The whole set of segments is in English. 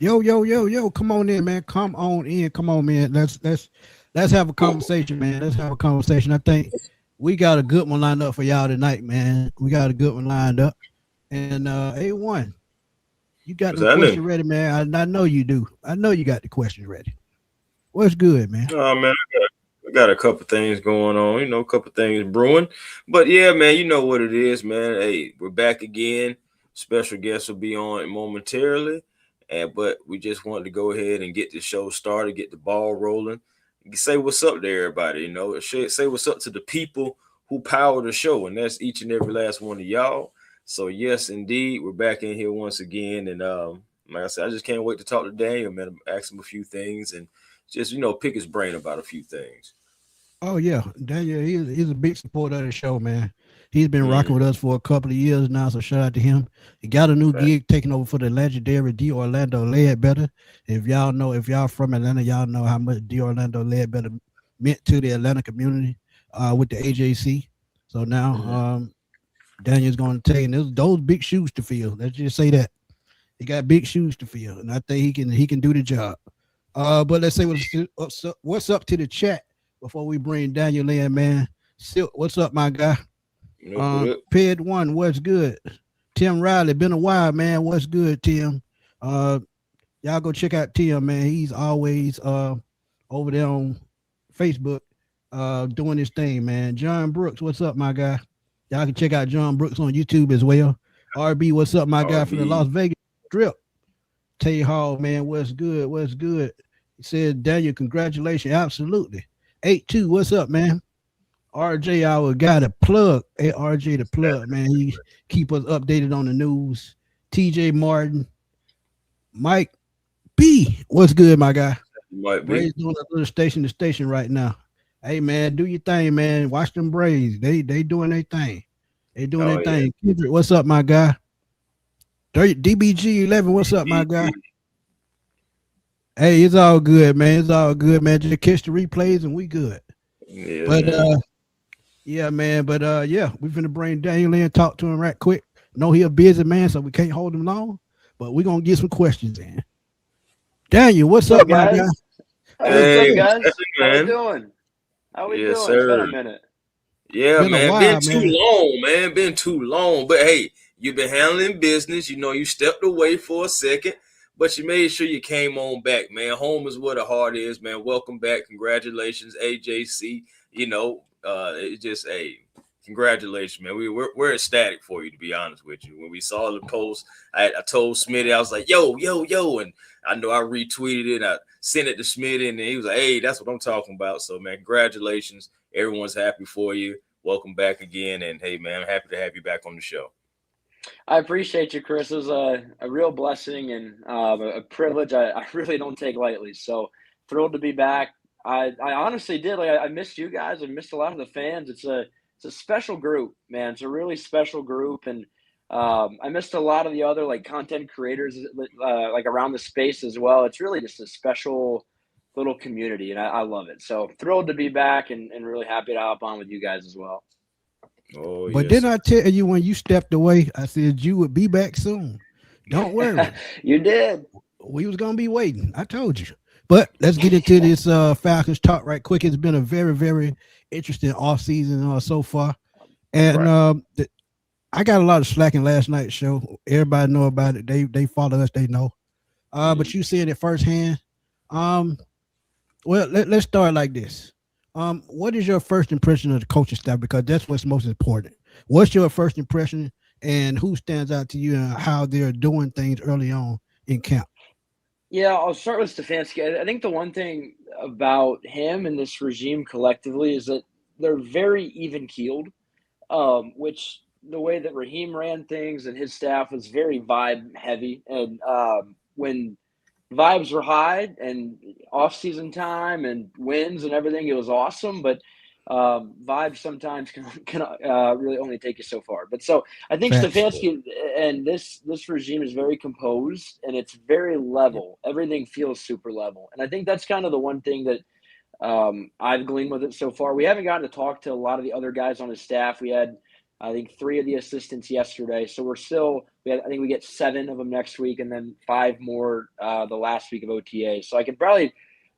Yo, yo, yo, yo, come on in, man. Come on in. Come on, man. Let's have a conversation, man. Let's have a conversation. I think we got a good one lined up for y'all tonight, man. We got a good one lined up. And A1, you got What's them happening? questions ready, man. I know you do. I know you got the questions ready. What's good, man? Oh man, I got a couple things going on. A couple things brewing. But yeah, man, you know what it is, man. Hey, we're back again. Special guest will be on momentarily, and but we just wanted to go ahead and get the show started, get the ball rolling. Say what's up to everybody. Say what's up to the people who power the show, and that's each and every last one of y'all. So yes, indeed, we're back in here once again, and like I said, I just can't wait to talk to Daniel, man. Ask him a few things and just pick his brain about a few things. Oh yeah, Daniel, he's a big supporter of the show, man. He's been rocking with Mm, us for a couple of years now, so shout out to him. He got a new fact. gig taking over for the legendary D Orlando Ledbetter. If y'all from Atlanta, y'all know how much D Orlando Ledbetter meant to the Atlanta community with the AJC. So now Mhm. Daniel's going to take those big shoes to fill. Let's just say that he got big shoes to fill, and I think he can do the job. But let's say what's up to the chat before we bring Daniel in, man. Silk, what's up, my guy? What up? Ped one, what's good? Tim Riley, been a while, man. What's good, Tim? Uh, y'all go check out Tim, man. He's always over there on Facebook, doing his thing, man. John Brooks, what's up, my guy? Y'all can check out John Brooks on YouTube as well. RB, what's up, my guy from the Las RB. Vegas Strip? Tay Hall, man, what's good? What's good? He said, Daniel, congratulations. Absolutely. 8-2, what's up, man? RJ, our guy to plug. Hey, RJ the plug, man. He keep us updated on the news. TJ Martin, Mike B. What's good, my guy? Might be. Braves doing a little station to station right now. Hey man, do your thing, man. Watch them Braves. They doing their thing. They doing Oh their yeah. thing. Kendrick, what's up, my guy? DBG11, what's up, my guy? Hey, it's all good, man. It's all good, man. Just catch the replays and we good. Yeah, But man. yeah, man. But yeah, we finna bring Daniel in, talk to him right quick. Know he a busy man, so we can't hold him long. But we gonna get some questions in. Daniel, what's What's up, up, my guy? guys? Hey, What's what's Hey, up, good? what's guys? How we happening, man? doing? How we Yes, doing? It's been a sir. minute. Yeah, Been a man. Been while, too man. long, man. Been too long. But hey, you've been handling business. You stepped away for a second, but you made sure you came on back, man. Home is where the heart is, man. Welcome back. Congratulations, AJC. It just congratulations, man. We're ecstatic for you, to be honest with you. When we saw the post, I told Smitty, I was like, yo, yo, yo, and I know I retweeted it. I sent it to Smitty, and he was like, hey, that's what I'm talking about. So, man, congratulations. Everyone's happy for you. Welcome back again, and hey, man, I'm happy to have you back on the show. I appreciate you, Chris. It was a real blessing and a privilege I really don't take lightly. So thrilled to be back. I honestly did. Like I missed you guys. I missed a lot of the fans. It's a special group, man. It's a really special group, and I missed a lot of the other like content creators like around the space as well. It's really just a special little community, and I love it. So thrilled to be back and really happy to hop on with you guys as well. Oh But yes, then sir. I tell you when you stepped away, I said you would be back soon. Don't worry. You did. We was gonna be waiting. I told you. But let's get into this Falcons talk right quick. It's been a very, very interesting off season so far. And Right. I got a lot of slacking last night's show. Everybody know about it. They follow us, they know. But Mm. you said it firsthand. Um, well, let's start like this. What is your first impression of the coaching staff? Because that's what's most important. What's your first impression, and who stands out to you, and how they're doing things early on in camp? Yeah, I'll start with Stefanski. I think the one thing about him and this regime collectively is that they're very even keeled, which the way that Raheem ran things and his staff was very vibe heavy. And when vibes were high and off season time and wins and everything, it was awesome. But vibes sometimes can really only take you so far. But so I think Facts. Stefanski and this regime is very composed and it's very level. Everything feels super level, and I think that's kind of the one thing that I've gleaned with it so far. We haven't gotten to talk to a lot of the other guys on his staff. We had, I think, three of the assistants yesterday, so we I think we get 7 of them next week, and then 5 more the last week of OTA. So I could probably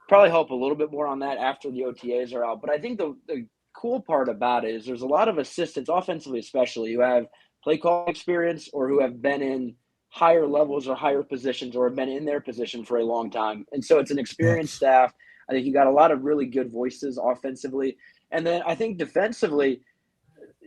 help a little bit more on that after the OTAs are out. But I think the cool part about it is there's a lot of assistants, offensively especially, who have play call experience or who have been in higher levels or higher positions or have been in their position for a long time. And so it's an experienced staff. I think you got a lot of really good voices offensively. And then I think defensively,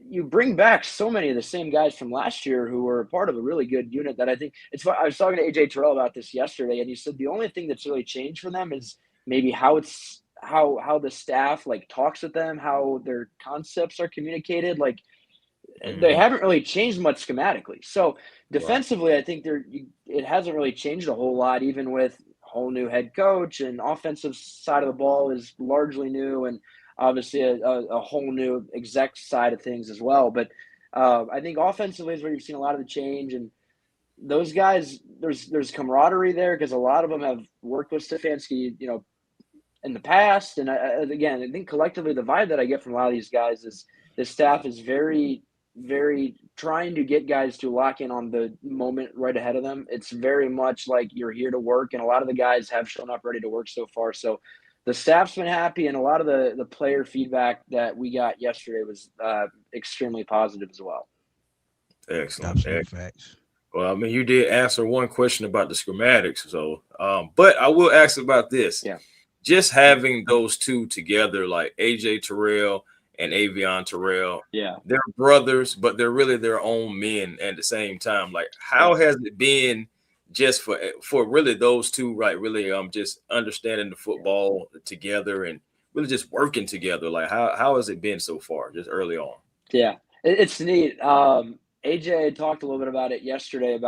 you bring back so many of the same guys from last year who were a part of a really good unit that I think it's fun. I was talking to AJ Terrell about this yesterday, and he said the only thing that's really changed for them is maybe how the staff like talks with them, how their concepts are communicated. Like they haven't really changed much schematically. So defensively, I think it hasn't really changed a whole lot, even with whole new head coach, and offensive side of the ball is largely new, and obviously a whole new exec side of things as well. But I think offensively is where you've seen a lot of the change, and those guys, there's camaraderie there because a lot of them have worked with Stefanski, in the past. And again, I think collectively the vibe that I get from a lot of these guys is the staff is very, very trying to get guys to lock in on the moment right ahead of them. It's very much like you're here to work, and a lot of the guys have shown up ready to work so far. So the staff's been happy, and a lot of the player feedback that we got yesterday was extremely positive as well. Excellent. Absolute facts. Well, I mean, you did answer one question about the schematics, so but I will ask about this. Yeah. Just having those two together, like AJ Terrell and Avion Terrell, they're brothers, but they're really their own men at the same time. Like, how has it been just for really those two, right? Really, just understanding the football together and really just working together. Like, how has it been so far, just early on? Yeah, it's neat. AJ talked a little bit about it yesterday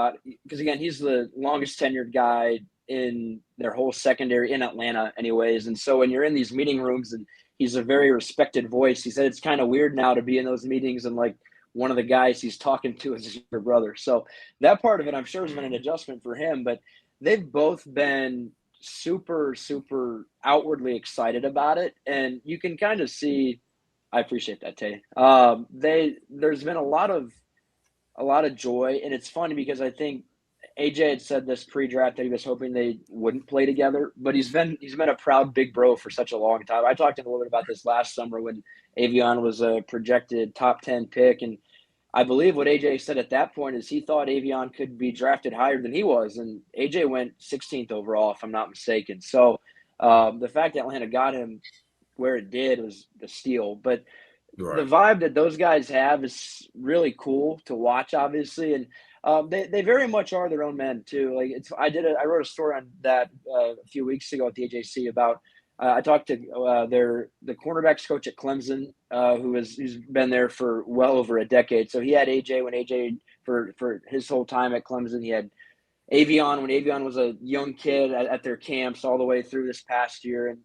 because again, he's the longest tenured guy in their whole secondary in Atlanta, anyways. And so when you're in these meeting rooms and he's a very respected voice, he said it's kind of weird now to be in those meetings and like one of the guys he's talking to is his younger brother. So that part of it, I'm sure, has been an adjustment for him. But they've both been super, super outwardly excited about it, and you can kind of see. I appreciate that, Tay. There's been a lot of joy, and it's funny because I think AJ had said this pre-draft that he was hoping they wouldn't play together, but he's been a proud big bro for such a long time. I talked to him a little bit about this last summer when Avion was a projected top 10 pick, and I believe what AJ said at that point is he thought Avion could be drafted higher than he was, and AJ went 16th overall, if I'm not mistaken. So the fact that Atlanta got him where it did was the steal. But the vibe that those guys have is really cool to watch, obviously, and they very much are their own men too. Like I wrote a story on that a few weeks ago at the AJC about. I talked to the cornerbacks coach at Clemson, who's been there for well over a decade. So he had AJ when AJ for his whole time at Clemson. He had Avion when Avion was a young kid at their camps all the way through this past year. And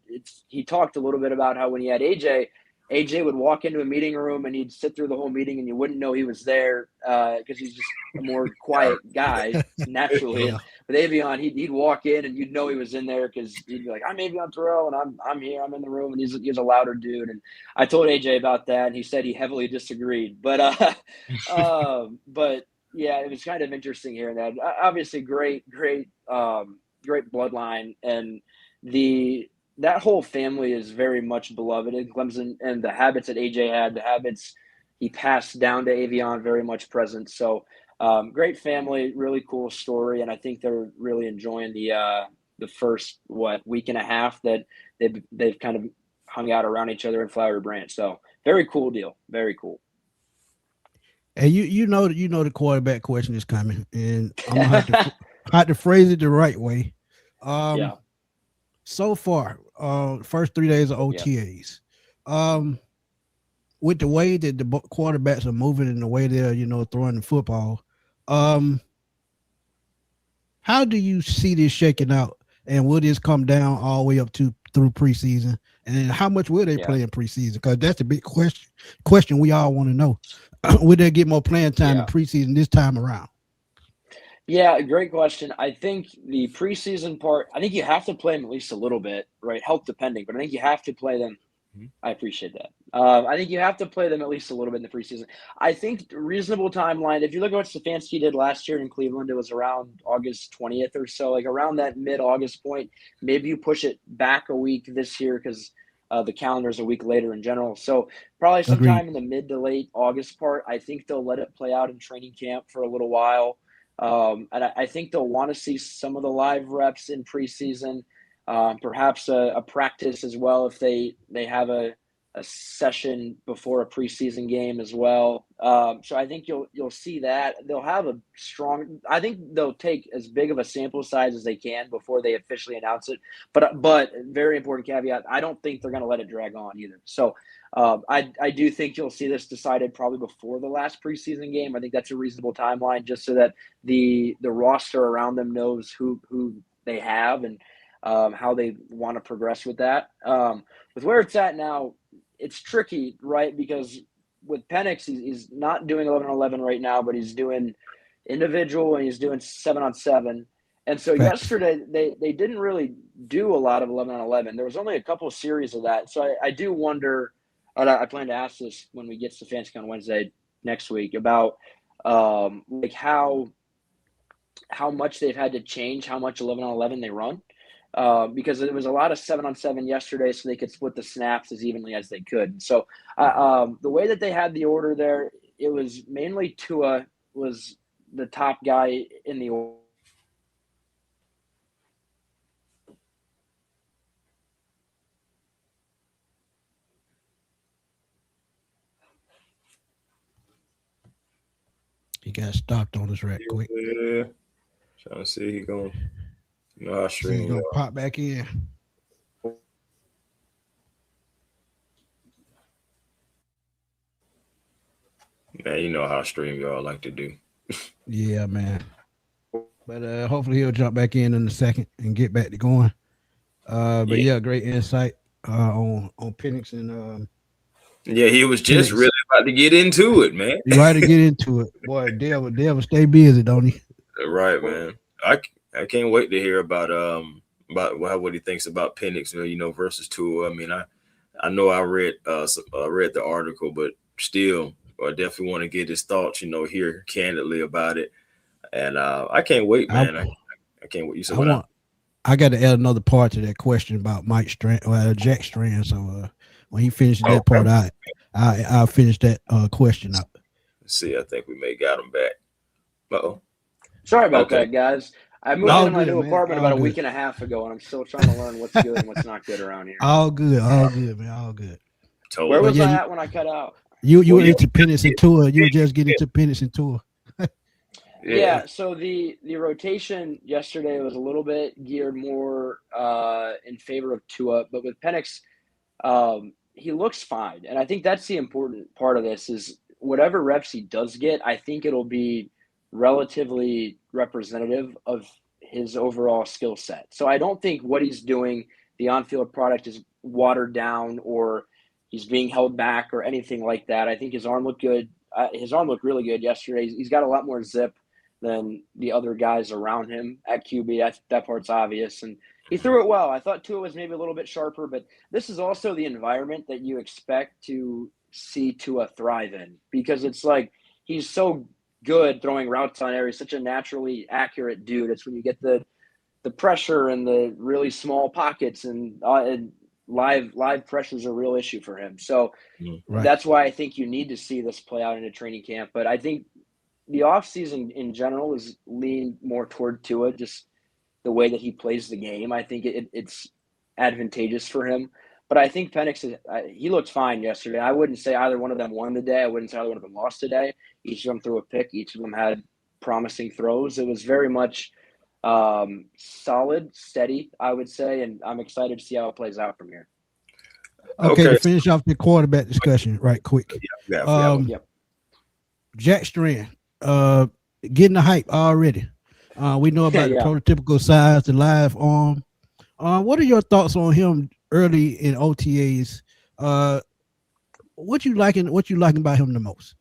he talked a little bit about how when he had AJ would walk into a meeting room and he'd sit through the whole meeting and you wouldn't know he was there because he's just a more quiet guy naturally. Yeah. With Avion, he'd walk in and you'd know he was in there because he'd be like, "I'm Avion Terrell and I'm here, I'm in the room," and he's a louder dude. And I told AJ about that, and he said he heavily disagreed. But yeah, it was kind of interesting hearing that. Obviously, great bloodline, and that whole family is very much beloved in Clemson, and the habits that AJ had, the habits he passed down to Avion, very much present. So great family, really cool story, and I think they're really enjoying the first week and a half that they've kind of hung out around each other in Flowery Branch. So very cool deal, very cool. And you know the quarterback question is coming, and I'm gonna have to phrase it the right way. So far, first 3 days of OTAs, with the way that the quarterbacks are moving and the way they're throwing the football, how do you see this shaking out? And will this come down all the way up through preseason? And then how much will they play in preseason? Because that's the big question we all want to know. Will they get more playing time in preseason this time around? Yeah, great question. I think the preseason part, I think you have to play them at least a little bit, right? Health depending, but I think you have to play them. I appreciate that. I think you have to play them at least a little bit in the preseason. I think reasonable timeline, if you look at what Stefanski did last year in Cleveland, it was around August 20th or so, like around that mid-August point. Maybe you push it back a week this year because the calendar is a week later in general. So probably Agreed. sometime in the mid to late August part, I think they'll let it play out in training camp for a little while. And I think they'll want to see some of the live reps in preseason, perhaps a practice as well if they have a session before a preseason game as well. So I think you'll see that. They'll have a strong – I think they'll take as big of a sample size as they can before they officially announce it. But very important caveat, I don't think they're going to let it drag on either. So I do think you'll see this decided probably before the last preseason game. I think that's a reasonable timeline just so that the roster around them knows who they have and how they want to progress with that. With where it's at now, it's tricky, right? Because with Penix, he's not doing 11-on-11 right now, but he's doing individual and he's doing 7-on-7. And so Facts. yesterday they didn't really do a lot of 11-on-11. There was only a couple of series of that. So I do wonder, and I plan to ask this when we get to Stefanski on Wednesday next week about like how much they've had to change how much 11-on-11 they run. Because it was a lot of 7-on-7 yesterday, so they could split the snaps as evenly as they could. So the way that they had the order there, it was mainly Tua was the top guy in the order. He got stopped on us right quick. Yeah. Trying to see he going. You know how So he's stream gonna go. pop back in. Man, you know how stream y'all like to do. Yeah, man. But hopefully he'll jump back in a second and get back to going. But yeah, great insight on Penix and Yeah, he was just Penix. really about to get into it, man. You right to get into it, boy. Devil stay busy, don't he? Right, man. I can't wait to hear about what he thinks about Penix, you know, versus Tua. I mean, I know I read the article, but still, I definitely want to get his thoughts, you know, here candidly about it. And I can't wait, man. I can't wait. You said what? I got to add another part to that question about Mike Strand, Jack Strand. So when he finishes that part, I'll finish that question up. Let's see, I think we may got him back. Uh-oh. Sorry about that, guys. I moved into my new apartment about a week and a half ago, and I'm still trying to learn what's good and what's not good around here. All good, man. All good. Totally. Where was I at when I cut out? You were into Penix and Tua. You were just getting to Penix and Tua. Yeah, so the rotation yesterday was a little bit geared more in favor of Tua, but with Penix, he looks fine. And I think that's the important part of this is whatever reps he does get, I think it'll be relatively representative of his overall skill set. So I don't think what he's doing, the on-field product is watered down or he's being held back or anything like that. I think his arm looked good. His arm looked really good yesterday. He's got a lot more zip than the other guys around him at QB. That part's obvious. And he threw it well. I thought Tua was maybe a little bit sharper, but this is also the environment that you expect to see Tua thrive in because it's like he's so good throwing routes on air. He's such a naturally accurate dude. It's when you get the pressure and the really small pockets and live pressure is a real issue for him. So that's why I think you need to see this play out in a training camp. But I think the offseason in general is leaning more toward Tua, just the way that he plays the game. I think it's advantageous for him. But I think Penix, he looked fine yesterday. I wouldn't say either one of them won the day. I wouldn't say either one of them lost today. Each of them threw a pick. Each of them had promising throws. It was very much solid, steady, I would say, and I'm excited to see how it plays out from here. Okay, to finish off the quarterback discussion right quick. Jack Strand, getting the hype already. We know about the prototypical size, the live arm. What are your thoughts on him early in OTAs? What you liking about him the most?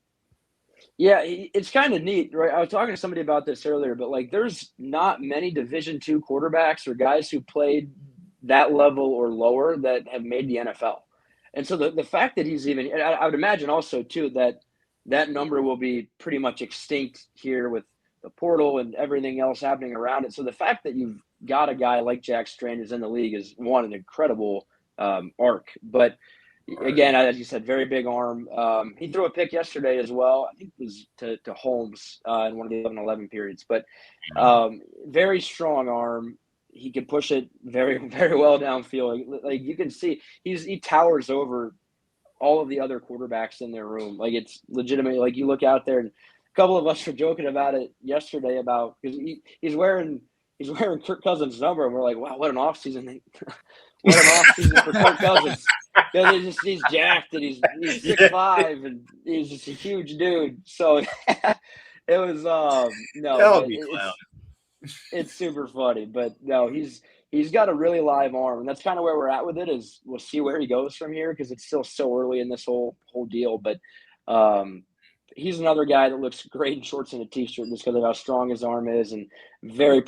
Yeah, it's kind of neat, right? I was talking to somebody about this earlier, but like there's not many Division II quarterbacks or guys who played that level or lower that have made the NFL. And so the fact that he's even, and I would imagine also too that number will be pretty much extinct here with the portal and everything else happening around it. So the fact that you've got a guy like Jack Strand who's in the league is an incredible arc. But again, as you said, very big arm. He threw a pick yesterday as well. I think it was to Holmes in one of the 11-11 periods. But very strong arm. He can push it very, very well downfield. Like you can see, he towers over all of the other quarterbacks in their room. Like it's legitimate. Like you look out there, and a couple of us were joking about it yesterday about because he's wearing Kirk Cousins' number, and we're like, wow, what an offseason! What an offseason for Kirk Cousins. Because he's jacked and he's 6'5" and he's just a huge dude. So it was it's super funny, but no, he's got a really live arm, and that's kind of where we're at with it. Is we'll see where he goes from here because it's still so early in this whole deal. But he's another guy that looks great in shorts and a t-shirt just because of how strong his arm is and very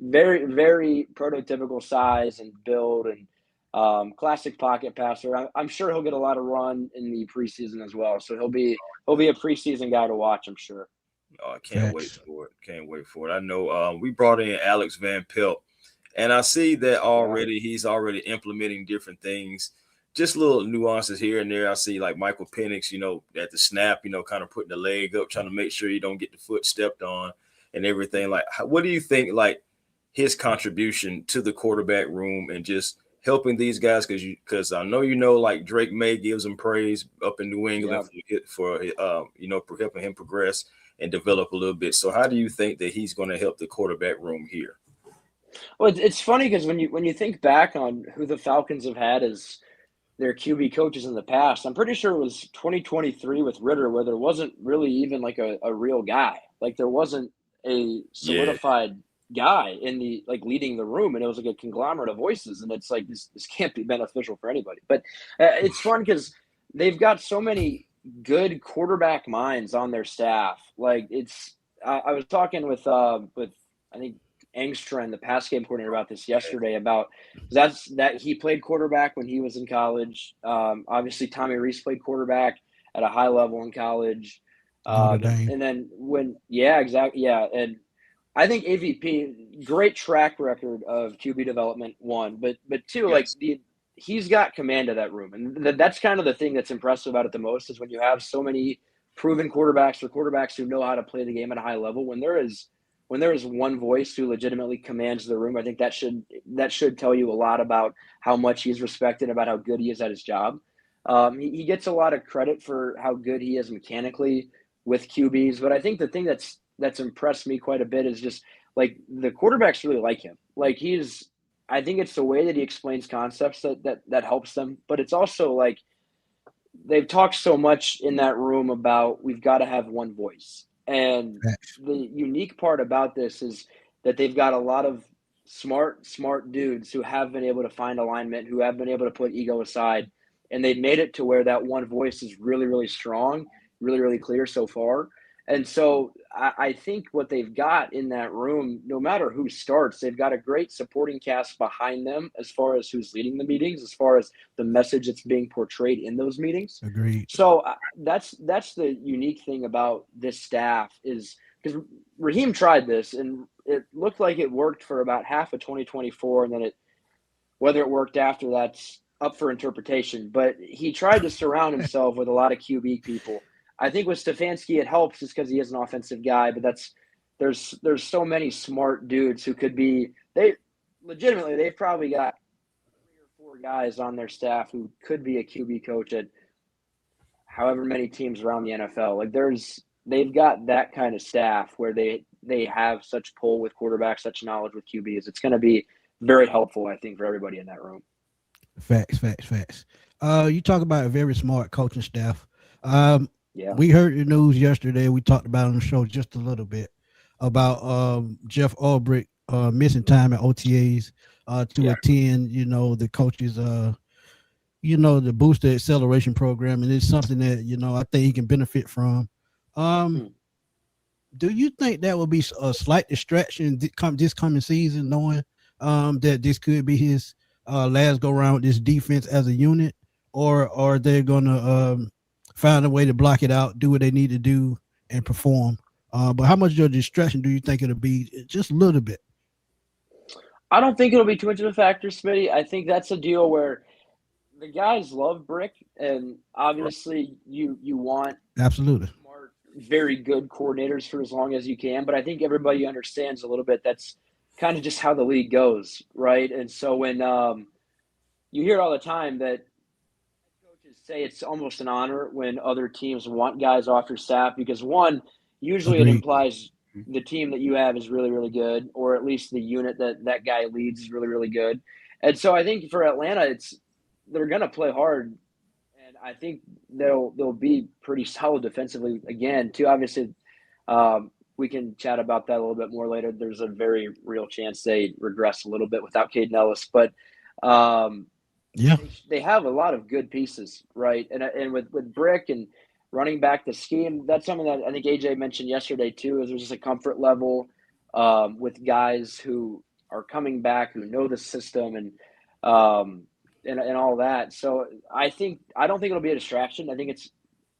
very prototypical size and build and classic pocket passer. I'm sure he'll get a lot of run in the preseason as well. So he'll be a preseason guy to watch, I'm sure. Oh, I can't wait for it. Can't wait for it. I know we brought in Alex Van Pelt, and I see that already he's already implementing different things, just little nuances here and there. I see like Michael Penix, at the snap, kind of putting the leg up, trying to make sure you don't get the foot stepped on and everything. Like, what do you think, like, his contribution to the quarterback room and just helping these guys? Because I know like Drake May gives him praise up in New England for helping him progress and develop a little bit. So how do you think that he's going to help the quarterback room here? Well, it's funny because when you think back on who the Falcons have had as their QB coaches in the past, I'm pretty sure it was 2023 with Ritter, where there wasn't really even like a real guy. Like there wasn't a solidified guy in the leading the room, and it was like a conglomerate of voices. And it's like this can't be beneficial for anybody. But it's fun because they've got so many good quarterback minds on their staff. Like I was talking with I think Strand, the pass game coordinator, about this yesterday, about that he played quarterback when he was in college. Obviously Tommy Reese played quarterback at a high level in college. And then and I think AVP, great track record of QB development, one, but two, he's got command of that room. And that's kind of the thing that's impressive about it the most, is when you have so many proven quarterbacks or quarterbacks who know how to play the game at a high level, when there is one voice who legitimately commands the room, I think that should tell you a lot about how much he's respected, about how good he is at his job. He gets a lot of credit for how good he is mechanically with QBs, but I think the thing that's impressed me quite a bit is just like the quarterbacks really like him. Like I think it's the way that he explains concepts that helps them, but it's also like they've talked so much in that room about we've got to have one voice. And the unique part about this is that they've got a lot of smart dudes who have been able to find alignment, who have been able to put ego aside, and they've made it to where that one voice is really, really strong, really, really clear so far. And so I think what they've got in that room, no matter who starts, they've got a great supporting cast behind them as far as who's leading the meetings, as far as the message that's being portrayed in those meetings. Agreed. So that's the unique thing about this staff, is because Raheem tried this and it looked like it worked for about half of 2024, and then whether it worked after, that's up for interpretation. But he tried to surround himself with a lot of QB people. I think with Stefanski it helps just because he is an offensive guy, but there's so many smart dudes who could be, they've probably got 3 or 4 guys on their staff who could be a QB coach at however many teams around the NFL. Like they've got that kind of staff where they have such pull with quarterbacks, such knowledge with QBs. It's going to be very helpful, I think, for everybody in that room. Facts. You talk about a very smart coaching staff. We heard the news yesterday. We talked about it on the show just a little bit about Jeff Ulbrich missing time at OTAs to attend, the coaches, the booster acceleration program. And it's something that, I think he can benefit from. Do you think that will be a slight distraction this coming season, knowing that this could be his last go around with this defense as a unit? or are they going to find a way to block it out, do what they need to do, and perform? But how much of a distraction do you think it'll be? Just a little bit. I don't think it'll be too much of a factor, Smitty. I think that's a deal where the guys love Brick, and obviously you want Absolutely. smart, very good coordinators for as long as you can. But I think everybody understands a little bit that's kind of just how the league goes, right? And so when you hear all the time that coaches say it's almost an honor when other teams want guys off your staff because one, usually it Agreed. implies the team that you have is really, really good, or at least the unit that guy leads is really, really good. And so I think for Atlanta, they're going to play hard, and I think they'll be pretty solid defensively again. Too obviously, we can chat about that a little bit more later. There's a very real chance they regress a little bit without Caden Ellis, but Yeah. they have a lot of good pieces, right? And with Brick and running back the scheme, that's something that I think AJ mentioned yesterday too. Is there's just a comfort level with guys who are coming back who know the system and all that. So I don't think it'll be a distraction. I think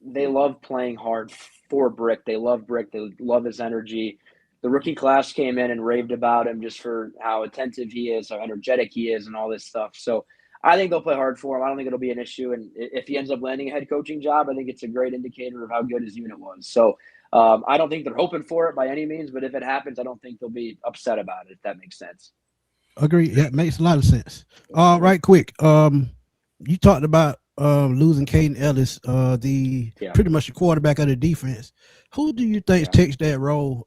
they love playing hard for Brick. They love Brick. They love his energy. The rookie class came in and raved about him just for how attentive he is, how energetic he is, and all this stuff. So I think they'll play hard for him. I don't think it'll be an issue. And if he ends up landing a head coaching job, I think it's a great indicator of how good his unit was. So I don't think they're hoping for it by any means, but if it happens, I don't think they'll be upset about it, if that makes sense. Agree. That makes a lot of sense. Right quick. You talked about losing Caden Ellis, pretty much the quarterback of the defense. Who do you think takes that role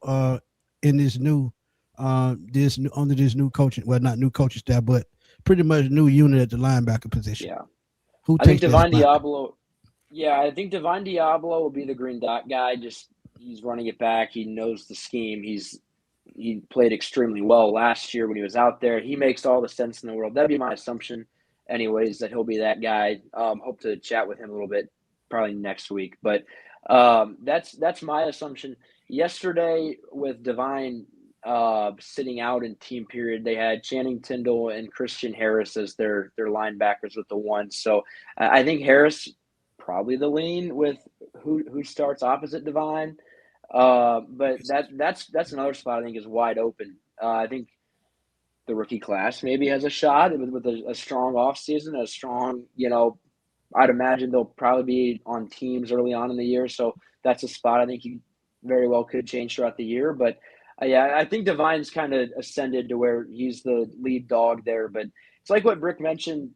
in this new under this new coaching? Well, not new coaching staff, but pretty much new unit at the linebacker position. Yeah. Who I think takes Divine that spot? Diablo. Yeah, I think Divine Diablo will be the green dot guy. Just he's running it back. He knows the scheme. He played extremely well last year when he was out there. He makes all the sense in the world. That'd be my assumption, anyways, that he'll be that guy. Hope to chat with him a little bit, probably next week. But that's my assumption. Yesterday with Divine sitting out in team period, they had Channing Tindall and Christian Harris as their linebackers with the one. So I think Harris probably the lean with who starts opposite Divine. But that's another spot I think is wide open. I think the rookie class maybe has a shot with a strong offseason, a strong, I'd imagine they'll probably be on teams early on in the year. So that's a spot I think he very well could change throughout the year. But yeah, I think Divine's kind of ascended to where he's the lead dog there. But it's like what Brick mentioned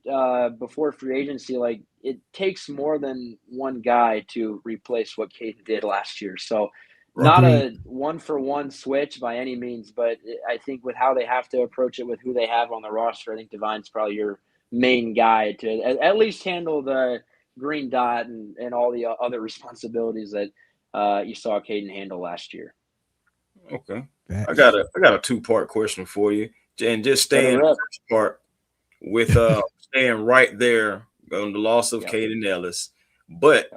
before free agency. Like it takes more than one guy to replace what Caden did last year. So not a one-for-one switch by any means, but I think with how they have to approach it with who they have on the roster, I think Divine's probably your main guy to at least handle the green dot and all the other responsibilities that you saw Caden handle last year. Okay. I got a two-part question for you. And just staying the first part with staying right there on the loss of Caden Ellis. But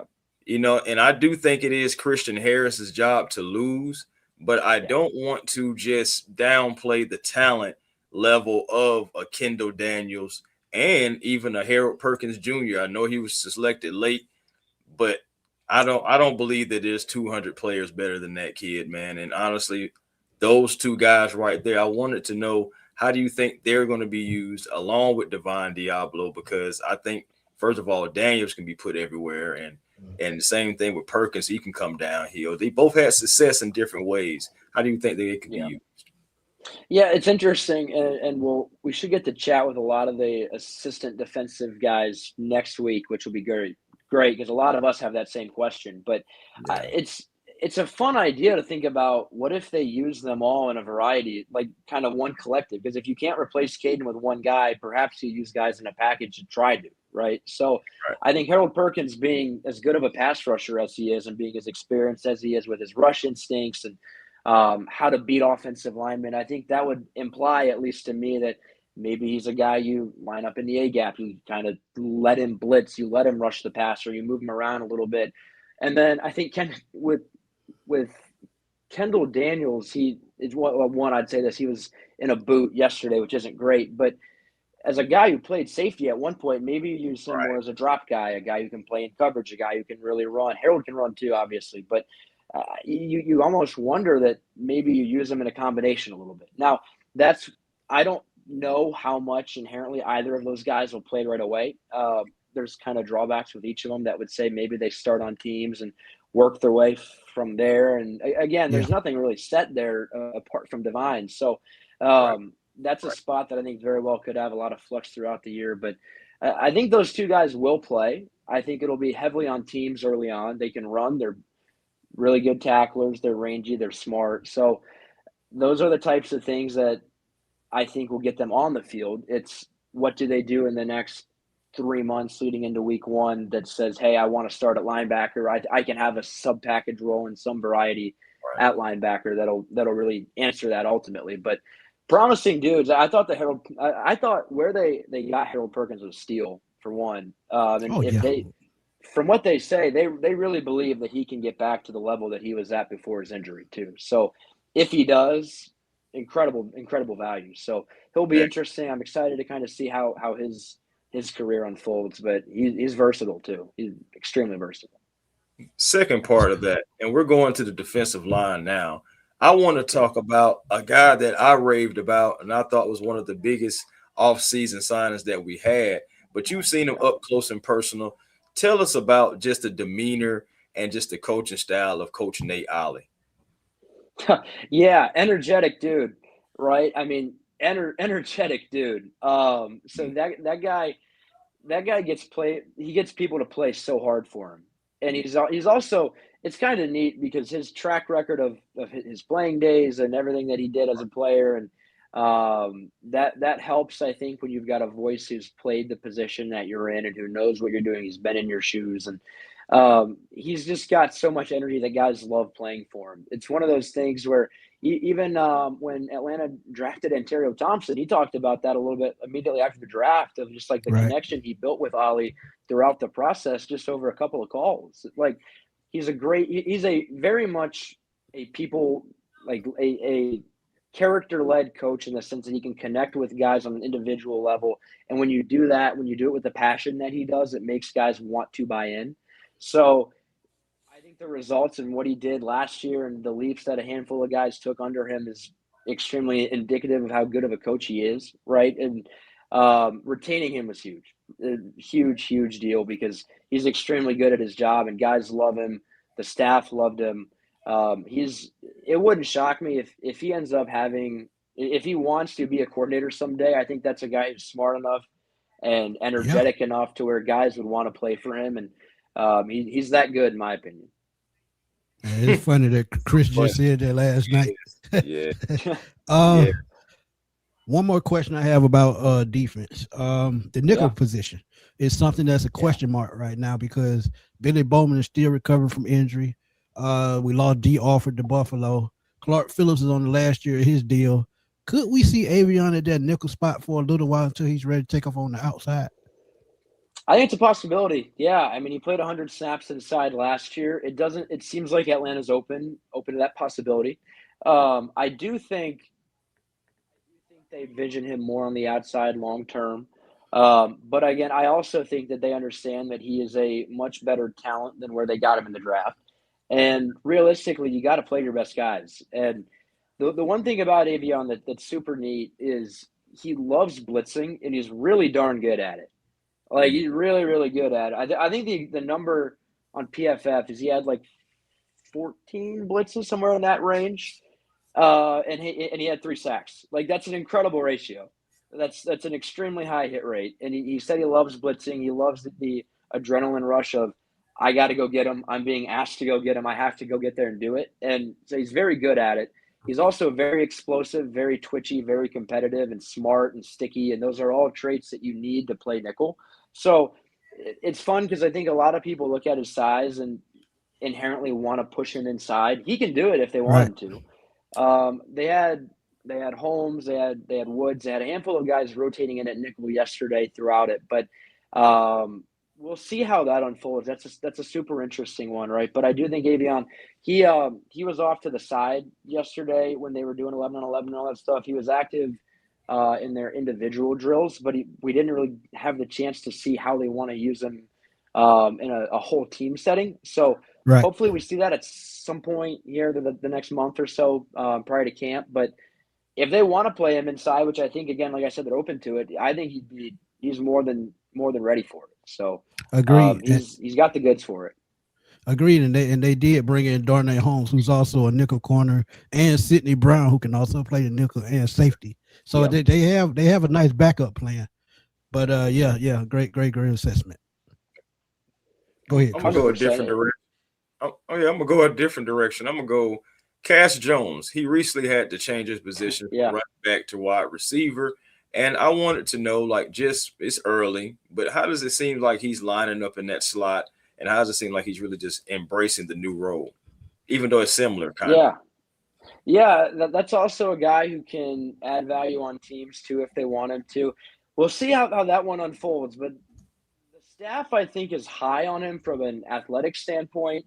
and I do think it is Christian Harris's job to lose, but I don't want to just downplay the talent level of a Kendall Daniels and even a Harold Perkins Jr. I know he was selected late, but I don't believe that there's 200 players better than that kid, man. And honestly, those two guys right there, I wanted to know, how do you think they're going to be used along with Divine Diablo? Because I think, first of all, Daniels can be put everywhere, and the same thing with Perkins. He can come downhill. They both had success in different ways. How do you think they could be used? Yeah, it's interesting, and we should get to chat with a lot of the assistant defensive guys next week, which will be great because a lot of us have that same question. But it's a fun idea to think about. What if they use them all in a variety, like kind of one collective? Because if you can't replace Caden with one guy, perhaps you use guys in a package to try to. Right. So I think Harold Perkins being as good of a pass rusher as he is and being as experienced as he is with his rush instincts and how to beat offensive linemen, I think that would imply, at least to me, that maybe he's a guy you line up in the A gap. You kind of let him blitz, you let him rush the passer, you move him around a little bit. And then I think with Kendall Daniels, he is one. I'd say this: he was in a boot yesterday, which isn't great, but as a guy who played safety at one point, maybe you use him Right. more as a drop guy, a guy who can play in coverage, a guy who can really run. Harold can run too, obviously, but you almost wonder that maybe you use him in a combination a little bit. Now, I don't know how much inherently either of those guys will play right away. There's kind of drawbacks with each of them that would say maybe they start on teams and work their way from there. And again, there's nothing really set there apart from Divine. So that's a spot that I think very well could have a lot of flux throughout the year. But I think those two guys will play. I think it'll be heavily on teams early on. They can run. They're really good tacklers. They're rangy. They're smart. So those are the types of things that I think will get them on the field. It's what do they do in the next 3 months leading into week 1 that says, hey, I want to start at linebacker. I can have a sub package role in some variety at linebacker that'll really answer that ultimately. But promising dudes. I thought where they got Harold Perkins was steal for one. From what they say, they really believe that he can get back to the level that he was at before his injury too. So if he does, incredible value. So he'll be interesting. I'm excited to kind of see how his career unfolds, but he's versatile too. He's extremely versatile. Second part of that, and we're going to the defensive line now. I want to talk about a guy that I raved about and I thought was one of the biggest off-season signings that we had, but you've seen him up close and personal. Tell us about just the demeanor and just the coaching style of Coach Nate Ollie. Yeah, energetic dude, right? I mean, energetic dude. So that guy gets people to play so hard for him. And he's also, it's kind of neat because his track record of his playing days and everything that he did as a player, and that helps, I think, when you've got a voice who's played the position that you're in and who knows what you're doing. He's been in your shoes, and he's just got so much energy that guys love playing for him. It's one of those things where even when Atlanta drafted Ontario Thompson, he talked about that a little bit immediately after the draft of just like the connection he built with Ollie throughout the process, just over a couple of calls. Like he's a very much a people, like a character-led coach in the sense that he can connect with guys on an individual level. And when you do that, when you do it with the passion that he does, it makes guys want to buy in. So I think the results and what he did last year and the leaps that a handful of guys took under him is extremely indicative of how good of a coach he is, right? And retaining him was huge. A huge deal because he's extremely good at his job and guys love him. The staff loved him. It wouldn't shock me if he ends up if he wants to be a coordinator someday. I think that's a guy who's smart enough and energetic enough to where guys would want to play for him. And he's that good, in my opinion. It's funny that Chris just said that last night. Yeah. One more question I have about defense. The nickel position is something that's a question mark right now because Billy Bowman is still recovering from injury. We lost D. Alford to Buffalo. Clark Phillips is on the last year of his deal. Could we see Avion at that nickel spot for a little while until he's ready to take off on the outside? I think it's a possibility. Yeah. I mean, he played 100 snaps inside last year. It seems like Atlanta's open to that possibility. I do think they vision him more on the outside long term. But again, I also think that they understand that he is a much better talent than where they got him in the draft. And realistically, you got to play your best guys. And the one thing about Avion that's super neat is he loves blitzing and he's really darn good at it. Like he's really, really good at it. I think the number on PFF is he had like 14 blitzes, somewhere in that range. And he had 3 sacks. Like that's an incredible ratio. That's an extremely high hit rate. And he said he loves blitzing. He loves the adrenaline rush of I got to go get him. I'm being asked to go get him. I have to go get there and do it. And so he's very good at it. He's also very explosive, very twitchy, very competitive and smart and sticky. And those are all traits that you need to play nickel. So it's fun because I think a lot of people look at his size and inherently want to push him inside. He can do it if they want him to. They had Holmes, they had Woods, they had a handful of guys rotating in at nickel yesterday throughout it. But we'll see how that unfolds. That's a super interesting one, right? But I do think Avion, he was off to the side yesterday when they were doing 11-on-11 and all that stuff. He was active in their individual drills, but we didn't really have the chance to see how they want to use him in a whole team setting. So Right. hopefully we see that at some point here the next month or so prior to camp. But if they want to play him inside, which I think, again, like I said, they're open to it, I think he's more than ready for it. So Agreed. He's got the goods for it. Agreed, and they did bring in Darnay Holmes, who's also a nickel corner, and Sidney Brown, who can also play the nickel and safety. So Yep. they have a nice backup plan. But great assessment. Go ahead. I'm gonna go a different direction. I'm gonna go a different direction. I'm gonna go Cass Jones. He recently had to change his position from running back to wide receiver. And I wanted to know, it's early, but how does it seem like he's lining up in that slot? And how does it seem like he's really just embracing the new role, even though it's similar kind of? Yeah, that's also a guy who can add value on teams too if they want him to. We'll see how that one unfolds, but the staff, I think, is high on him from an athletic standpoint,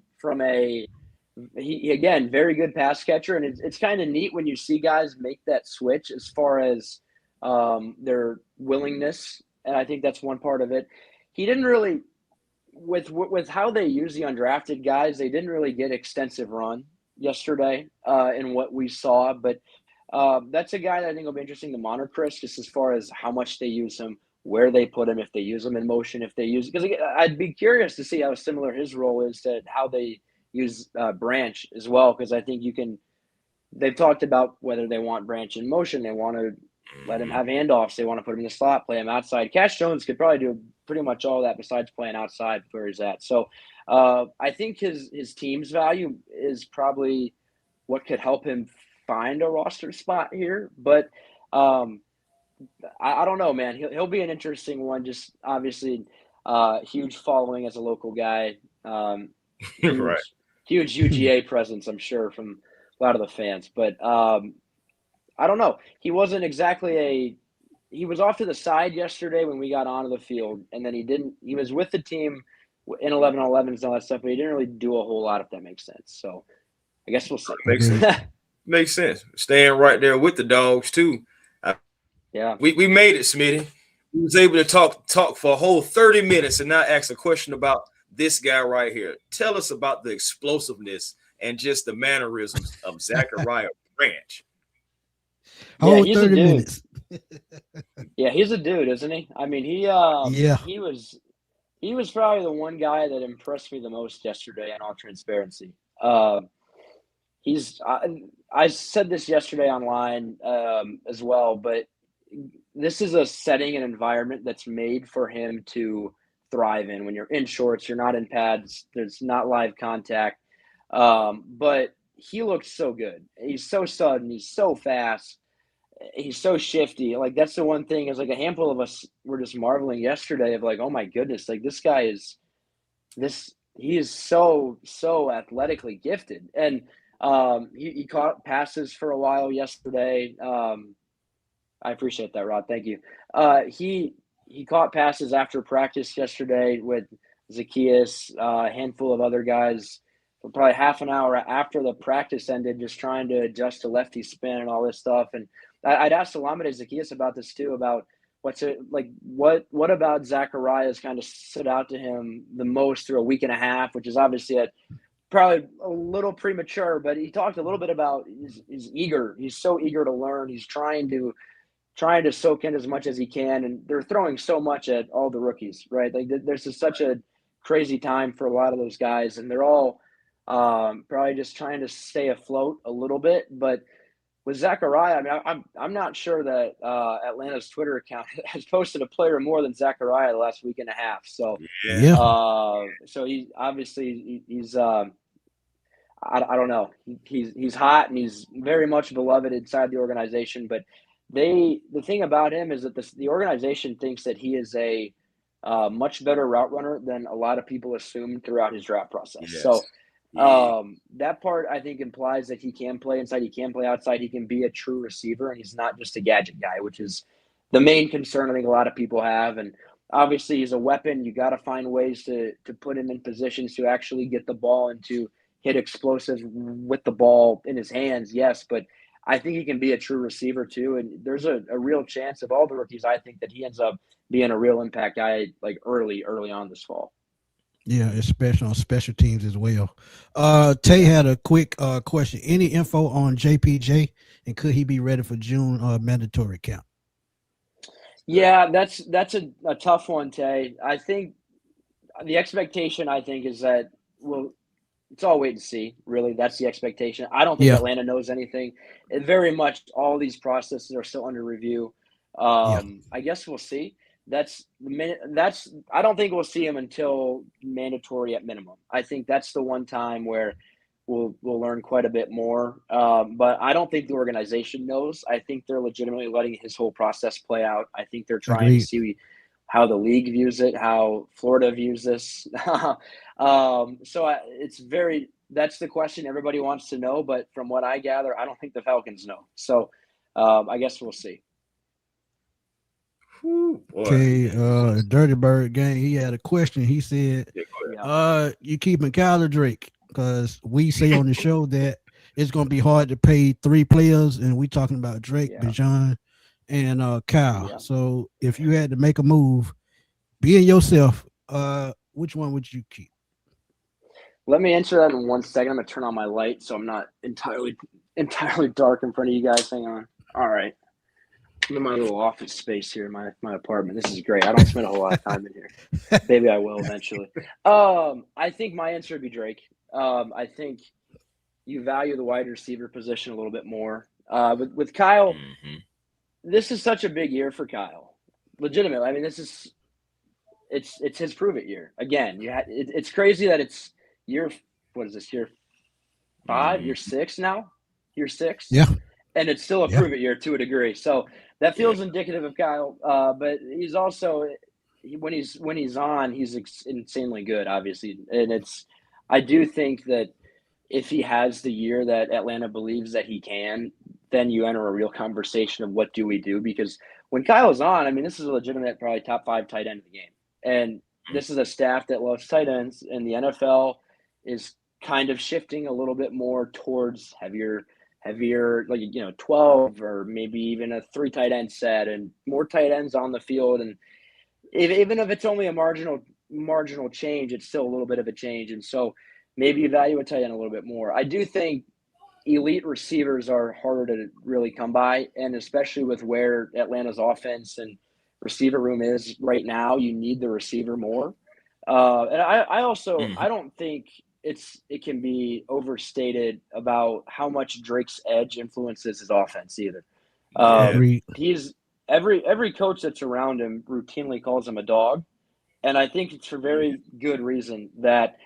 he again, very good pass catcher, and it's kind of neat when you see guys make that switch as far as their willingness, and I think that's one part of it. He didn't really – with how they use the undrafted guys, they didn't really get extensive run yesterday in what we saw. But that's a guy that I think will be interesting to monitor, Chris, just as far as how much they use him, where they put him, if they use him in motion, if they use – because I'd be curious to see how similar his role is to how they use Branch as well, because I think they've talked about whether they want Branch in motion, they want to let him have handoffs, they want to put him in the slot, play him outside. Cash Jones could probably do pretty much all that besides playing outside where he's at. So I think his team's value is probably what could help him find a roster spot here. But I don't know, man. He'll be an interesting one. Just obviously huge following as a local guy. Huge UGA presence, I'm sure, from a lot of the fans. But I don't know. He wasn't exactly he was off to the side yesterday when we got onto the field, and then he was with the team in 11-on-11s and all that stuff, but he didn't really do a whole lot, if that makes sense. So I guess we'll see. Makes sense. Staying right there with the dogs too. We made it, Smitty. We was able to talk for a whole 30 minutes and not ask a question about this guy right here. Tell us about the explosiveness and just the mannerisms of Zachariah Branch. Yeah, he's a dude. Yeah, he's a dude, isn't he? I mean, he was probably the one guy that impressed me the most yesterday, in all transparency. I said this yesterday online as well, but this is a setting and environment that's made for him to thrive in. When you're in shorts, you're not in pads, there's not live contact. But he looks so good. He's so sudden. He's so fast. He's so shifty. Like, that's the one thing is, like, a handful of us were just marveling yesterday of, like, oh my goodness, like, this guy he is so athletically gifted. And he caught passes for a while yesterday. I appreciate that, Rod. Thank you. He caught passes after practice yesterday with Zacchaeus, a handful of other guys, for probably half an hour after the practice ended, just trying to adjust to lefty spin and all this stuff. And I'd asked Salamide Zacchaeus about this too, about what about Zachariah's kind of stood out to him the most through a week and a half, which is obviously probably a little premature, but he talked a little bit about he's eager. He's so eager to learn. He's trying to soak in as much as he can. And they're throwing so much at all the rookies, right? Like, there's just such a crazy time for a lot of those guys, and they're all probably just trying to stay afloat a little bit. But with Zachariah, I mean, I'm not sure that Atlanta's Twitter account has posted a player more than Zachariah the last week and a half. So, so he obviously he's I don't know. He's hot, and he's very much beloved inside the organization. But the thing about him is that the organization thinks that he is a much better route runner than a lot of people assumed throughout his draft process. Yes. So that part, I think, implies that he can play inside, he can play outside, he can be a true receiver, and he's not just a gadget guy, which is the main concern I think a lot of people have. And obviously he's a weapon. You got to find ways to put him in positions to actually get the ball and to hit explosives with the ball in his hands. Yes, but I think he can be a true receiver too. And there's a real chance of all the rookies, I think, that he ends up being a real impact guy like early on this fall. Yeah, especially on special teams as well. Tay had a quick question. Any info on JPJ, and could he be ready for June mandatory camp? Yeah, that's a tough one, Tay. I think the expectation, is that it's all wait and see. Really, that's the expectation. I don't think Yeah, Atlanta knows anything. It very much all these processes are still under review. yeah, I guess we'll see. I don't think we'll see him until mandatory at minimum. I think that's the one time where we'll learn quite a bit more. But I don't think the organization knows. I think they're legitimately letting his whole process play out. I think they're trying to agreed. see how the league views it, how Florida views this. That's the question everybody wants to know. But from what I gather, I don't think the Falcons know. So I guess we'll see. Whew, Okay, Dirty Bird gang, he had a question. He said, Yeah. you keeping Kyler Drake? Because we say on the show that it's gonna be hard to pay 3 players, and we talking about Drake, Yeah. Bijan, and Kyle. Yeah. So if you had to make a move, being yourself, which one would you keep? Let me answer that in 1 second. I'm gonna turn on my light so I'm not entirely dark in front of you guys. Hang on. All right. I'm in my little office space here in my apartment. This is great. I don't spend a whole lot of time in here. Maybe I will eventually. I think my answer would be Drake. I think you value the wide receiver position a little bit more. With Kyle, this is such a big year for Kyle. Legitimately, I mean, it's his prove it year again. It's crazy that it's year 5, year 6 now, year 6. Yeah, and it's still a prove it year to a degree. So that feels indicative of Kyle. But he's also when he's on, he's insanely good, obviously. And I do think that if he has the year that Atlanta believes that he can, then you enter a real conversation of what do we do? Because when Kyle's on, I mean, this is a legitimate probably top 5 tight end of the game. And this is a staff that loves tight ends, and the NFL is kind of shifting a little bit more towards heavier, like 12 or maybe even a 3 tight end set and more tight ends on the field. And even if it's only a marginal change, it's still a little bit of a change. And so maybe evaluate tight end a little bit more. I do think elite receivers are harder to really come by, and especially with where Atlanta's offense and receiver room is right now, you need the receiver more. And I also I don't think it can be overstated about how much Drake's edge influences his offense either. agreed. He's every coach that's around him routinely calls him a dog, and I think it's for very good reason that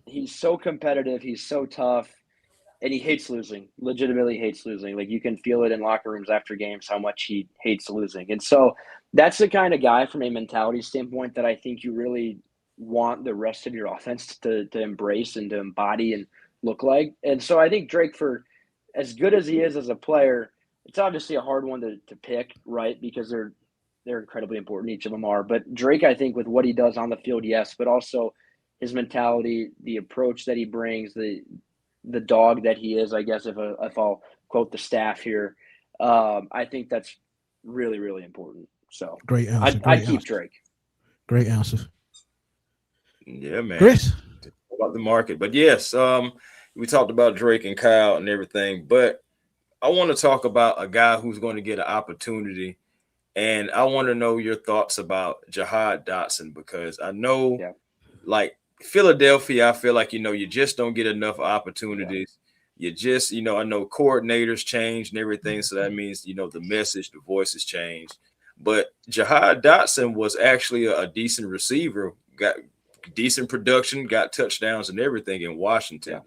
he's so competitive, he's so tough, and he hates losing. Legitimately hates losing. Like you can feel it in locker rooms after games how much he hates losing, and so that's the kind of guy from a mentality standpoint that I think you really want the rest of your offense to embrace and to embody and look like. And so I think Drake, for as good as he is as a player, it's obviously a hard one to pick, right? Because they're incredibly important. Each of them are. But Drake, I think with what he does on the field, yes, but also his mentality, the approach that he brings, the dog that he is, I guess, if I'll quote the staff here, I think that's really, really important. So Great answer. I'd keep Drake. Great answer. Yeah, man. Chris? About the market. But yes, we talked about Drake and Kyle and everything, but I want to talk about a guy who's going to get an opportunity, and I want to know your thoughts about Jahan Dotson, because I know like Philadelphia, I feel like, you just don't get enough opportunities. You just, I know coordinators change and everything. So that means, the message, the voices change. But Jahan Dotson was actually a decent receiver, got decent production, got touchdowns and everything in Washington.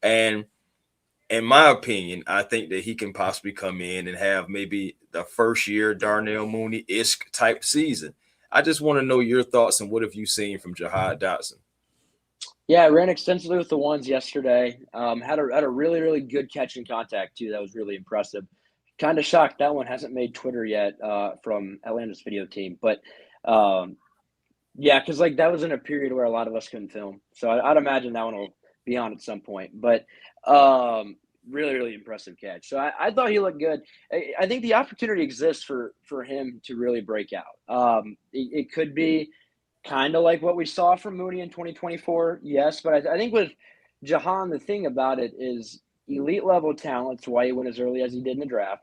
And in my opinion, I think that he can possibly come in and have maybe the first year Darnell Mooney-esque type season. I just want to know your thoughts and what have you seen from Jahan Dotson? Yeah, I ran extensively with the ones yesterday. Had a really, really good catch in contact too. That was really impressive. Kind of shocked that one hasn't made Twitter yet from Atlanta's video team. But yeah, because like that was in a period where a lot of us couldn't film. So I'd imagine that one will be on at some point. But really, really impressive catch. So I thought he looked good. I think the opportunity exists for him to really break out. It could be kind of like what we saw from Mooney in 2024, yes. But I think with Jahan, the thing about it is elite level talent. That's why he went as early as he did in the draft.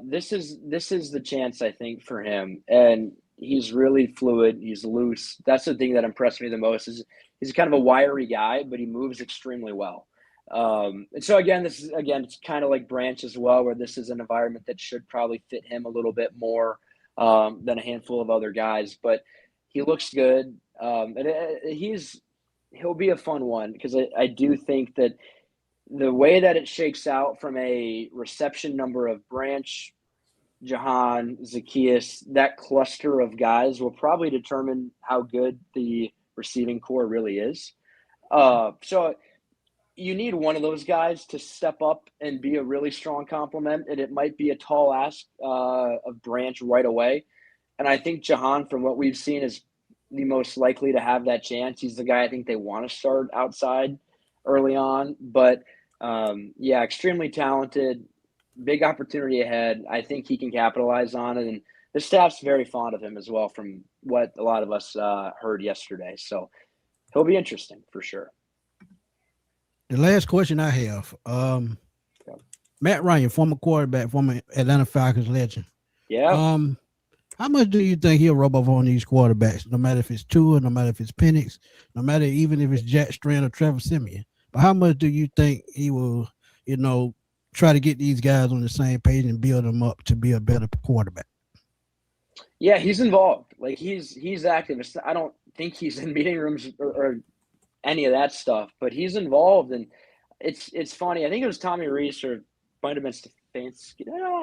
This is the chance, I think, for him. And he's really fluid. He's loose. That's the thing that impressed me the most is he's kind of a wiry guy, but he moves extremely well. And so again, it's kind of like Branch as well, where this is an environment that should probably fit him a little bit more than a handful of other guys. But he looks good, and he'll be a fun one because I do think that the way that it shakes out from a reception number of Branch, Jahan, Zacchaeus, that cluster of guys will probably determine how good the receiving core really is. So you need one of those guys to step up and be a really strong complement, and it might be a tall ask of Branch right away. And I think Jahan, from what we've seen, is the most likely to have that chance. He's the guy I think they want to start outside early on. But, yeah, extremely talented, big opportunity ahead. I think he can capitalize on it. And the staff's very fond of him as well from what a lot of us heard yesterday. So he'll be interesting for sure. The last question I have, Matt Ryan, former quarterback, former Atlanta Falcons legend. Yeah. How much do you think he'll rub off on these quarterbacks? No matter if it's Tua, no matter if it's Penix, no matter even if it's Jack Strand or Trevor Siemian. But how much do you think he will, try to get these guys on the same page and build them up to be a better quarterback? Yeah, he's involved. Like he's active. I don't think he's in meeting rooms or any of that stuff, but he's involved. And it's funny. I think it was Tommy Rees or might have been Stefanski.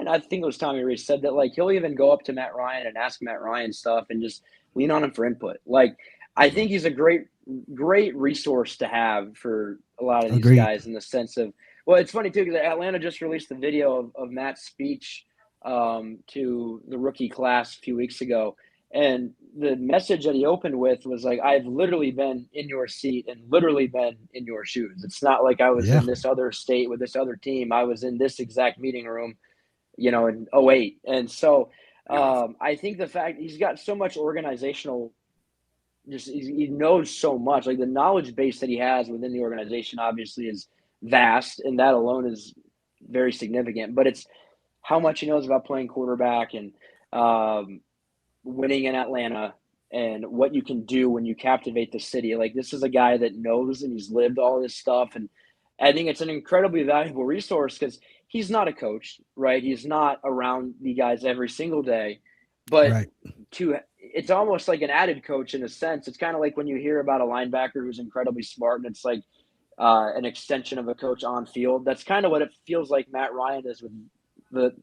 I think it was Tommy Rees said that like he'll even go up to Matt Ryan and ask Matt Ryan stuff and just lean on him for input. Like I think he's a great resource to have for a lot of these Agreed. guys in the sense of, well, it's funny too because Atlanta just released a video of Matt's speech to the rookie class a few weeks ago. And the message that he opened with was like, I've literally been in your seat and literally been in your shoes. It's not like I was in this other state with this other team. I was in this exact meeting room, in 2008. And so I think the fact he's got so much organizational, he knows so much. Like the knowledge base that he has within the organization obviously is vast, and that alone is very significant. But it's how much he knows about playing quarterback and winning in Atlanta and what you can do when you captivate the city. Like this is a guy that knows and he's lived all this stuff. And I think it's an incredibly valuable resource because he's not a coach, right? He's not around the guys every single day, but it's almost like an added coach in a sense. It's kind of like when you hear about a linebacker who's incredibly smart and it's like an extension of a coach on field. That's kind of what it feels like Matt Ryan is with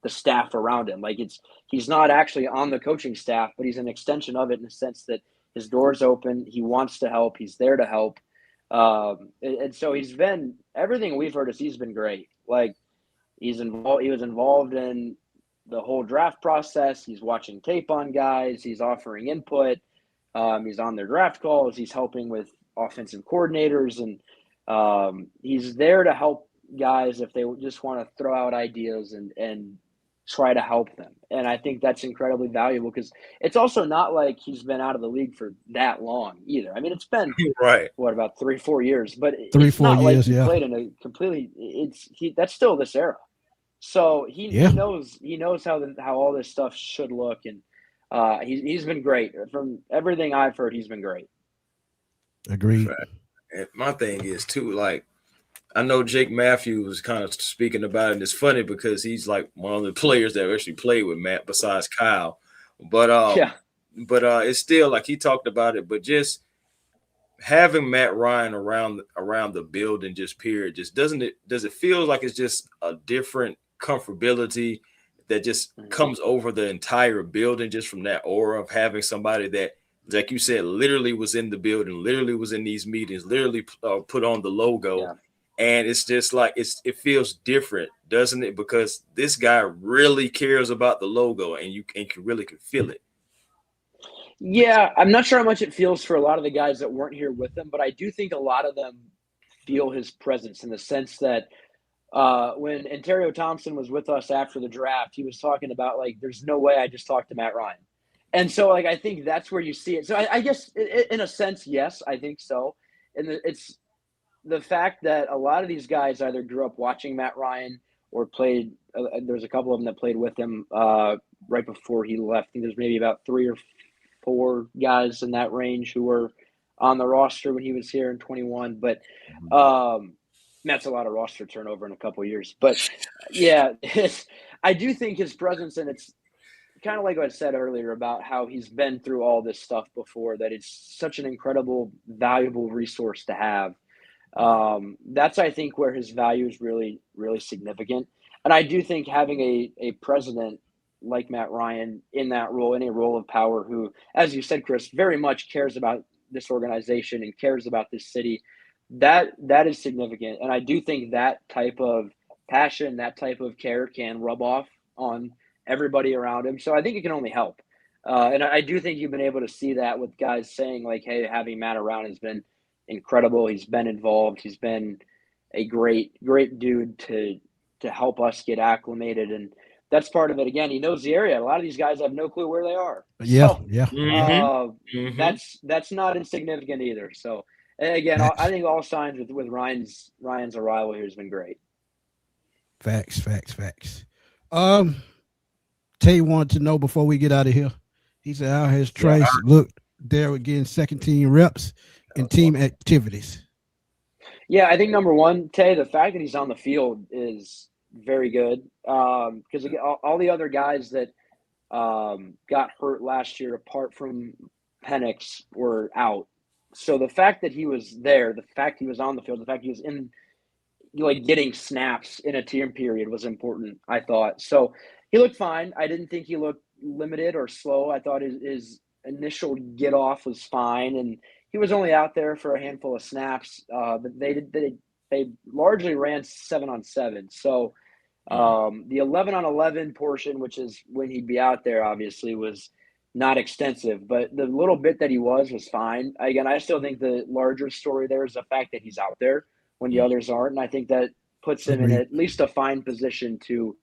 the staff around him. Like he's not actually on the coaching staff, but he's an extension of it in the sense that his door's open. He wants to help. He's there to help. And so everything we've heard is he's been great. Like he was involved in the whole draft process. He's watching tape on guys. He's offering input. He's on their draft calls. He's helping with offensive coordinators. And he's there to help guys if they just want to throw out ideas and try to help them. And I think that's incredibly valuable because it's also not like he's been out of the league for that long either. I mean, it's been about 3-4 years, but it's not like he played in a completely, that's still this era. So he knows how all this stuff should look. And he's been great from everything I've heard. He's been great. Agreed. Right. And my thing is too, like, I know Jake Matthews was kind of speaking about it, and it's funny because he's like one of the players that actually played with Matt besides Kyle. But it's still like he talked about it, but just having Matt Ryan around the building just period, just does it feel like it's just a different comfortability that just comes over the entire building just from that aura of having somebody that, like you said, literally was in the building, literally was in these meetings, literally put on the logo. Yeah. And it's just like it feels different, doesn't it? Because this guy really cares about the logo, and you can feel it. Yeah, I'm not sure how much it feels for a lot of the guys that weren't here with him, but I do think a lot of them feel his presence in the sense that when Ontario Thompson was with us after the draft, he was talking about like, there's no way I just talked to Matt Ryan. And so like, I think that's where you see it. So I guess in a sense, yes, I think so. And it's the fact that a lot of these guys either grew up watching Matt Ryan or played. There's a couple of them that played with him right before he left. I think there's maybe about 3 or 4 guys in that range who were on the roster when he was here in 21. But that's a lot of roster turnover in a couple of years. But yeah, I do think his presence, and it's kind of like what I said earlier about how he's been through all this stuff before, that it's such an incredible, valuable resource to have. That's, I think, where his value is really, really significant. And I do think having a president like Matt Ryan in that role, in a role of power, who, as you said, Chris, very much cares about this organization and cares about this city, that is significant. And I do think that type of passion, that type of care can rub off on everybody around him. So I think it can only help. And I do think you've been able to see that with guys saying like, hey, having Matt around has been incredible. He's been involved. He's been a great dude to help us get acclimated. And that's part of it. Again, he knows the area. A lot of these guys have no clue where they are. Yeah, so, yeah. That's not insignificant either. So again, I think all signs with Ryan's arrival here has been great. Facts. Tay wanted to know before we get out of here. He said, how has Trice looked there again, second team reps and team activities? Yeah, I think number one, Tay, the fact that he's on the field is very good. Because all the other guys that got hurt last year, apart from Penix, were out. So the fact that he was there, the fact he was on the field, the fact he was in, like, getting snaps in a team period was important, I thought. So he looked fine. I didn't think he looked limited or slow. I thought his initial get off was fine, and he was only out there for a handful of snaps. But they largely ran 7-on-7. So the 11-on-11 portion, which is when he'd be out there, obviously was not extensive, but the little bit that he was fine. Again, I still think the larger story there is the fact that he's out there when the others aren't, and I think that puts him in at least a fine position to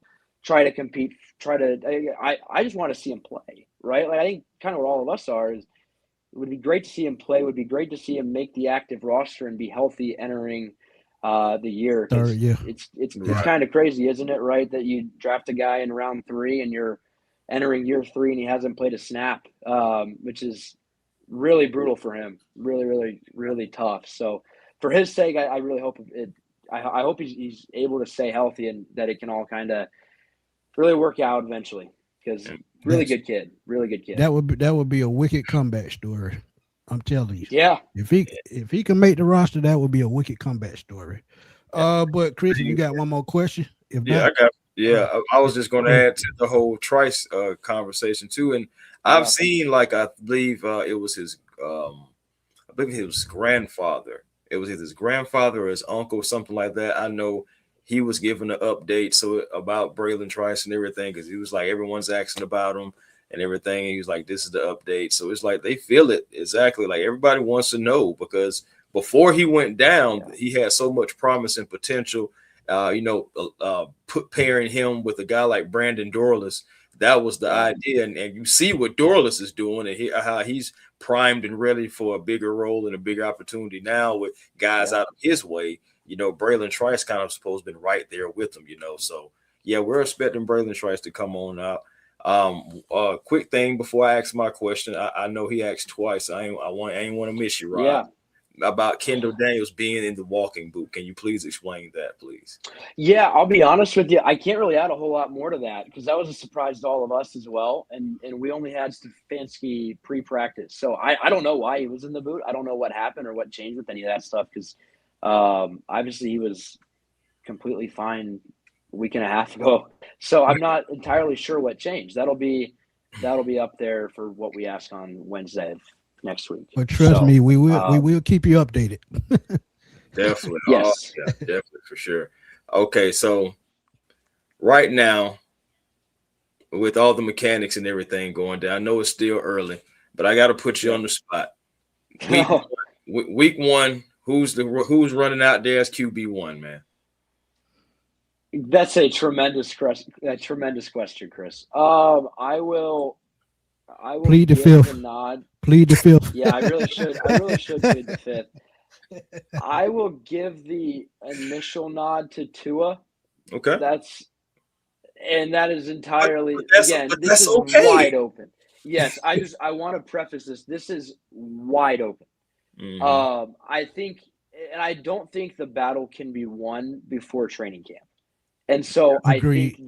try to compete. I just want to see him play, right? Like, I think kind of what all of us are is, it would be great to see him play. It would be great to see him make the active roster and be healthy entering the year. It's kind of crazy, isn't it? Right, that you draft a guy in round 3 and you're entering year 3 and he hasn't played a snap, which is really brutal for him. Really, really, really tough. So for his sake, I really hope I hope he's able to stay healthy and that it can all kind of really work out eventually, because really good kid. That would be a wicked comeback story. I'm telling you. Yeah. If he can make the roster, that would be a wicked comeback story. But Chris, you got one more question? I was just going to add to the whole Trice conversation too, and I've seen, like, I believe it was his grandfather. It was either his grandfather or his uncle, something like that. I know he was giving an update about Bralen Trice and everything, because he was like, everyone's asking about him and everything. And he was like, this is the update. So it's like they feel it exactly. Like, everybody wants to know, because before he went down, he had so much promise and potential. Pairing him with a guy like Brandon Dorlus, that was the idea. And you see what Dorlus is doing and how he's primed and ready for a bigger role and a bigger opportunity now with guys out of his way. Bralen Trice kind of supposed to be right there with him, So, yeah, we're expecting Bralen Trice to come on out. Quick thing before I ask my question. I know he asked twice. I ain't want to miss you, Rob. Yeah. About Kendall Daniels being in the walking boot. Can you please explain that, please? Yeah, I'll be honest with you. I can't really add a whole lot more to that, because that was a surprise to all of us as well. And we only had Stefanski pre-practice. So I don't know why he was in the boot. I don't know what happened or what changed with any of that stuff, because obviously he was completely fine a week and a half ago. So I'm not entirely sure what changed. That'll be up there for what we ask on Wednesday next week. But trust me, we will keep you updated. Definitely. Yes. Yeah, definitely, for sure. Okay, so right now, with all the mechanics and everything going down, I know it's still early, but I got to put you on the spot. Week one, who's running out there as QB1, man? That's a tremendous question, Chris. I will Plead the give fifth. the nod. Plead the fifth. Yeah, I really should plead the fifth. I will give the initial nod to Tua. Okay. That is entirely But this that's is okay. wide open. Yes, I want to preface this. This is wide open. I think, and I don't think the battle can be won before training camp. And so I think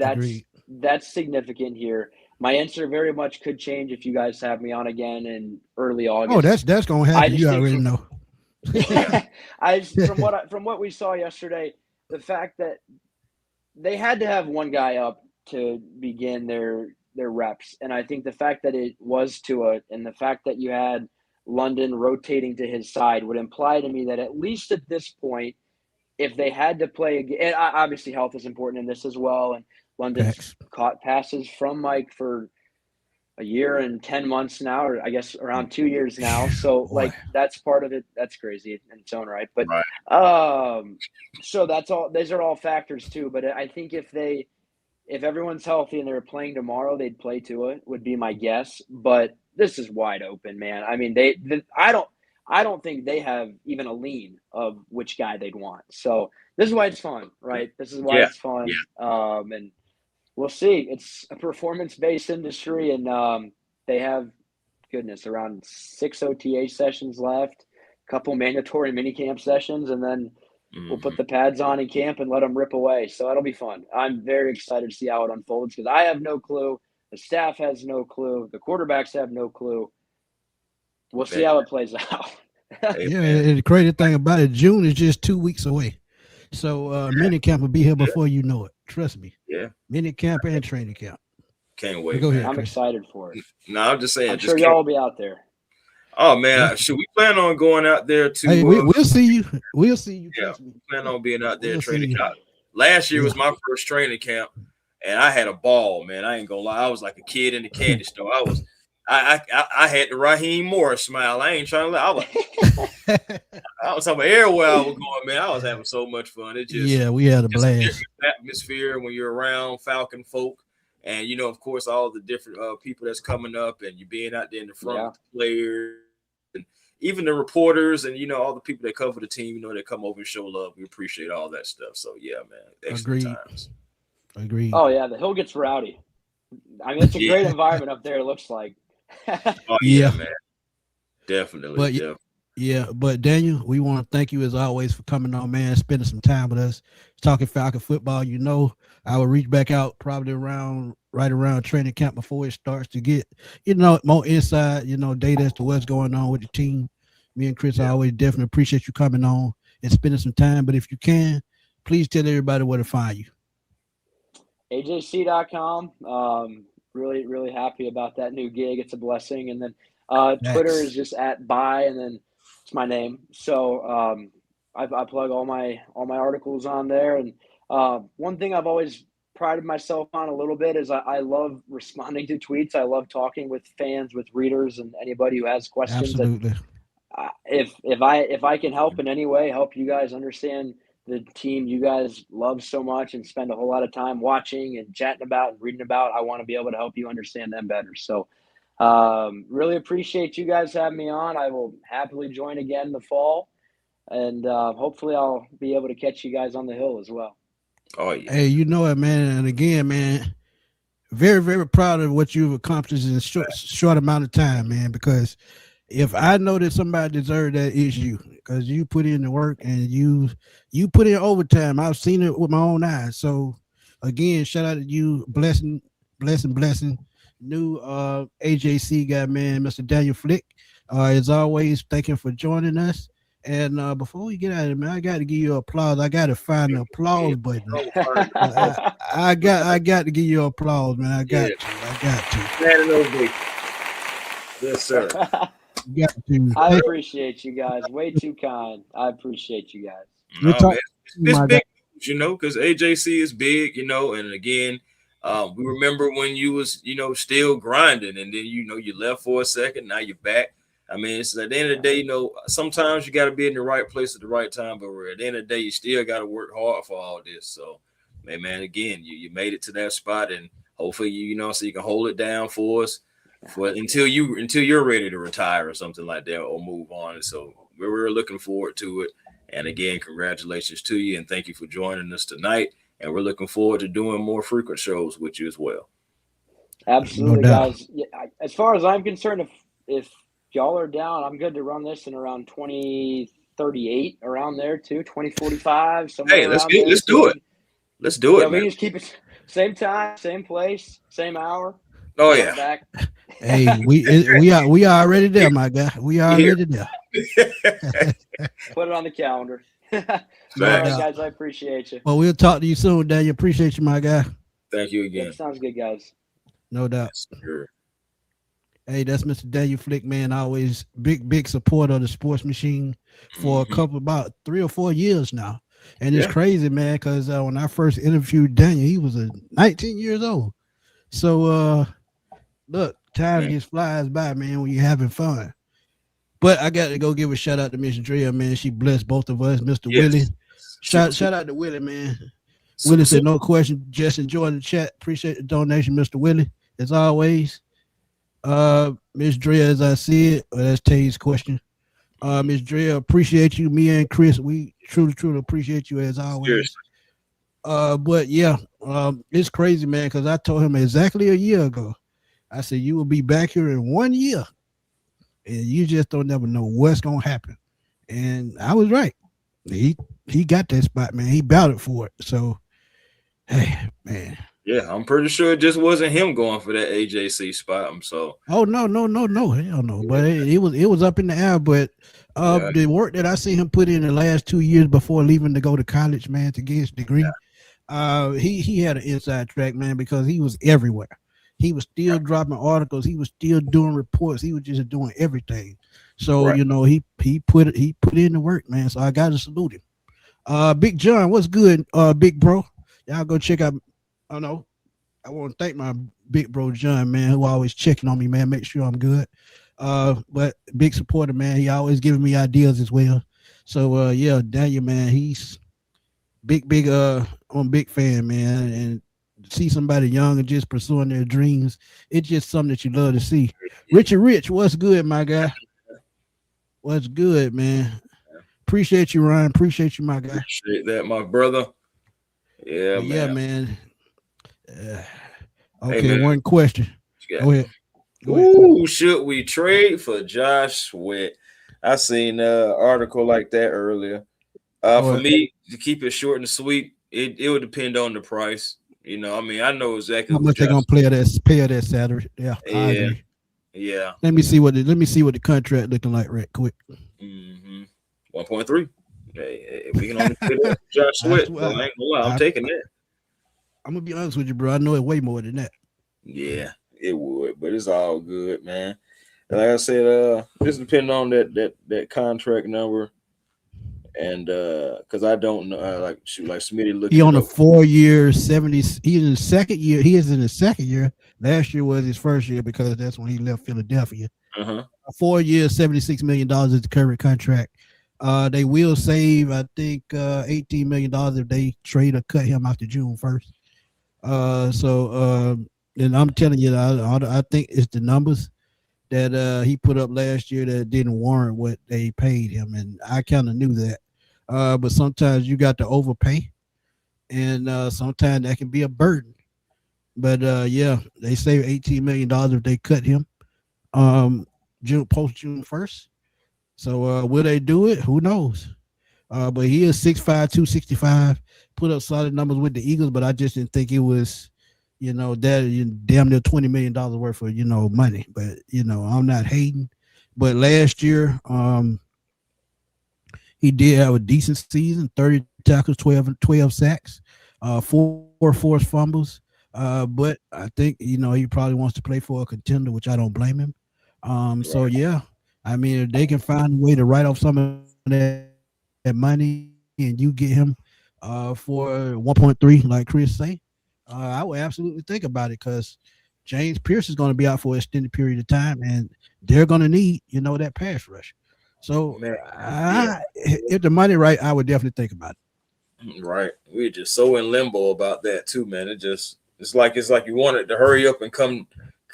that's significant here. My answer very much could change if you guys have me on again in early August. Oh, that's gonna happen. You already know. From what we saw yesterday, the fact that they had to have one guy up to begin their reps, and I think the fact that it was Tua, and the fact that you had London rotating to his side would imply to me that at least at this point, if they had to play again, and obviously health is important in this as well, and London's caught passes from Mike for a year and 10 months now, or I guess around 2 years now. So that's part of it. That's crazy in its own right. But so that's all. These are all factors too. But I think if everyone's healthy and they're playing tomorrow, they'd play Tua, would be my guess. But this is wide open, man. I mean, I don't think they have even a lean of which guy they'd want. So this is why it's fun, right? This is why it's fun. Yeah. And we'll see. It's a performance-based industry, and they have, around 6 OTA sessions left, a couple mandatory minicamp sessions, and then we'll put the pads on in camp and let them rip away. So that'll be fun. I'm very excited to see how it unfolds because I have no clue. The staff has no clue. The quarterbacks have no clue. We'll see how it plays out. Yeah, and the crazy thing about it, June is just 2 weeks away. So minicamp will be here before you know it. Trust me. Yeah. Minicamp and training camp. Can't wait. Go ahead, I'm Chris. excited for it. No, I'm just saying. I'm sure y'all will be out there. Oh man, should we plan on going out there to? Hey, we'll see you. We'll see you. Yeah, plan on being out there training camp. Last year was my first training camp, and I had a ball, man. I ain't gonna lie. I was like a kid in the candy store. I had the Raheem Morris smile. I ain't trying to lie. I was talking about everywhere I was going, man. I was having so much fun. It just we had a blast. Atmosphere when you're around Falcon folk, and of course, all the different people that's coming up, and you being out there in the front with the players, and even the reporters, and all the people that cover the team. That come over and show love. We appreciate all that stuff. So yeah, man, excellent times. Agreed. Oh yeah, the hill gets rowdy. I mean, it's a great environment up there. It looks like. Oh yeah, man. Definitely. But Daniel, we want to thank you as always for coming on, man, spending some time with us, talking Falcon football. I will reach back out probably right around training camp before it starts to get, more inside, data as to what's going on with the team. Me and Chris, I always definitely appreciate you coming on and spending some time. But if you can, please tell everybody where to find you. AJC.com. Really, really happy about that new gig. It's a blessing. And then Twitter is just @by, and then it's my name. So I plug all my articles on there. And one thing I've always prided myself on a little bit is I love responding to tweets. I love talking with fans, with readers, and anybody who has questions. Absolutely. And, if I can help in any way, help you guys understand the team you guys love so much and spend a whole lot of time watching and chatting about and reading about, I want to be able to help you understand them better. So really appreciate you guys having me on. I will happily join again in the fall, and hopefully I'll be able to catch you guys on the hill as well. Oh yeah. Hey, you know it, man. And again, man, very, very proud of what you've accomplished in a short amount of time, man, because if I know that somebody deserves that, it's you, because you put in the work and you put in overtime. I've seen it with my own eyes. So again, shout out to you. Blessing. New AJC guy, man, Mr. Daniel Flick. As always, thank you for joining us. And before we get out of it, man, I got to give you applause. I got to find the applause button. I got to give you applause, man. I got to. Yes, sir. I appreciate you guys. Way too kind. I appreciate you guys. It's big, because AJC is big, and again, we remember when you was, still grinding, and then, you left for a second. Now you're back. I mean, it's at the end of the day, sometimes you got to be in the right place at the right time, but at the end of the day, you still got to work hard for all this. So, man, again, you made it to that spot, and hopefully so you can hold it down for us until you're ready to retire or something like that or move on. So we're looking forward to it. And again, congratulations to you, and thank you for joining us tonight. And we're looking forward to doing more frequent shows with you as well. Absolutely, No doubt. guys. Yeah, as far as I'm concerned, if y'all are down, I'm good to run this in around 2038, around there too, 2045, somewhere Hey, let's around there. let's do it. Let's do Yeah, it, we man. can just keep it same time, same place, same hour. Oh Run yeah. back. Hey, we are already there, my guy. We are already there. Put it on the calendar. All No right, doubt. guys, I appreciate you. Well, we'll talk to you soon, Daniel. Appreciate you, my guy. Thank you Yeah, again. sounds good, guys. No doubt. Sure. Hey, that's Mr. Daniel Flick, man. Always big supporter of the Sports Machine for a couple, about 3 or 4 years now. And it's crazy, man, because when I first interviewed Daniel, he was 19 years old. So, look, time just flies by, man, when you're having fun. But I got to go give a shout out to Miss Drea, man. She blessed both of us. Mr. Willie. Shout out to Willie, man. Willie said, no question. Just enjoy the chat. Appreciate the donation, Mr. Willie, as always. Miss Drea, as I said, that's Tay's question. Miss Drea, appreciate you. Me and Chris, we truly appreciate you as always. But yeah, it's crazy, man, because I told him exactly a year ago. I said, you will be back here in 1 year. And you just don't never know what's gonna happen. And I was right. He got that spot, man. He battled for it. So, hey, man. Yeah, I'm pretty sure it just wasn't him going for that AJC spot. Oh no, hell no. But it was up in the air. But the work that I see him put in the last 2 years before leaving to go to college, man, to get his degree, he had an inside track, man, because he was everywhere. He was still dropping articles. He was still doing reports. He was just doing everything. So he put in the work, man. So I got to salute him. Big John, what's good, big bro? Y'all go check out. I know. I want to thank my big bro John, man, who always checking on me, man. Make sure I'm good. But big supporter, man. He always giving me ideas as well. So yeah, Daniel, man, he's big. I'm a big fan, man, and see somebody young and just pursuing their dreams. It's just something that you love to see. Richard Rich, what's good, my guy? What's good, man? Appreciate you, Ryan. Appreciate you, my guy. Appreciate that, my brother. Yeah, man. Yeah, man. Okay, hey, man. One question. Go ahead. Ooh, should we trade for Josh Sweat? I seen an article like that earlier. For me, to keep it short and sweet, it would depend on the price. I know exactly how much they're gonna pay that Saturday. Yeah, I agree. Yeah. Let me see what the contract looking like right quick. 1.3. Hey, we can only pay that Josh Sweat. I ain't gonna lie, I'm taking that. I'm gonna be honest with you, bro. I know it way more than that. Yeah, it would, but it's all good, man. Like I said, just depending on that contract number, and because I don't know, like Smitty looked. He on a 4-year 70. He's in the second year. He is in the second year. Last year was his first year because that's when he left Philadelphia. A 4-year, $76 million is the current contract. They will save, I think, $18 million if they trade or cut him after June 1st. And I'm telling you, I think it's the numbers that he put up last year that didn't warrant what they paid him, and I kind of knew that. But sometimes you got to overpay, and sometimes that can be a burden. But yeah, they save $18 million if they cut him post June 1st. So will they do it? Who knows? But he is 6'5", 265, put up solid numbers with the Eagles, but I just didn't think it was, that damn near $20 million worth of, money. But, I'm not hating. But last year, he did have a decent season, 30 tackles, 12 sacks, 4 forced fumbles. But I think, he probably wants to play for a contender, which I don't blame him. So, yeah, I mean, if they can find a way to write off some of that money and you get him for 1.3, like Chris say, I would absolutely think about it because James Pierce is going to be out for an extended period of time, and they're going to need, that pass rush. So if the money right, I would definitely think about it. Right. We're just so in limbo about that too, man. It's like you want it to hurry up and come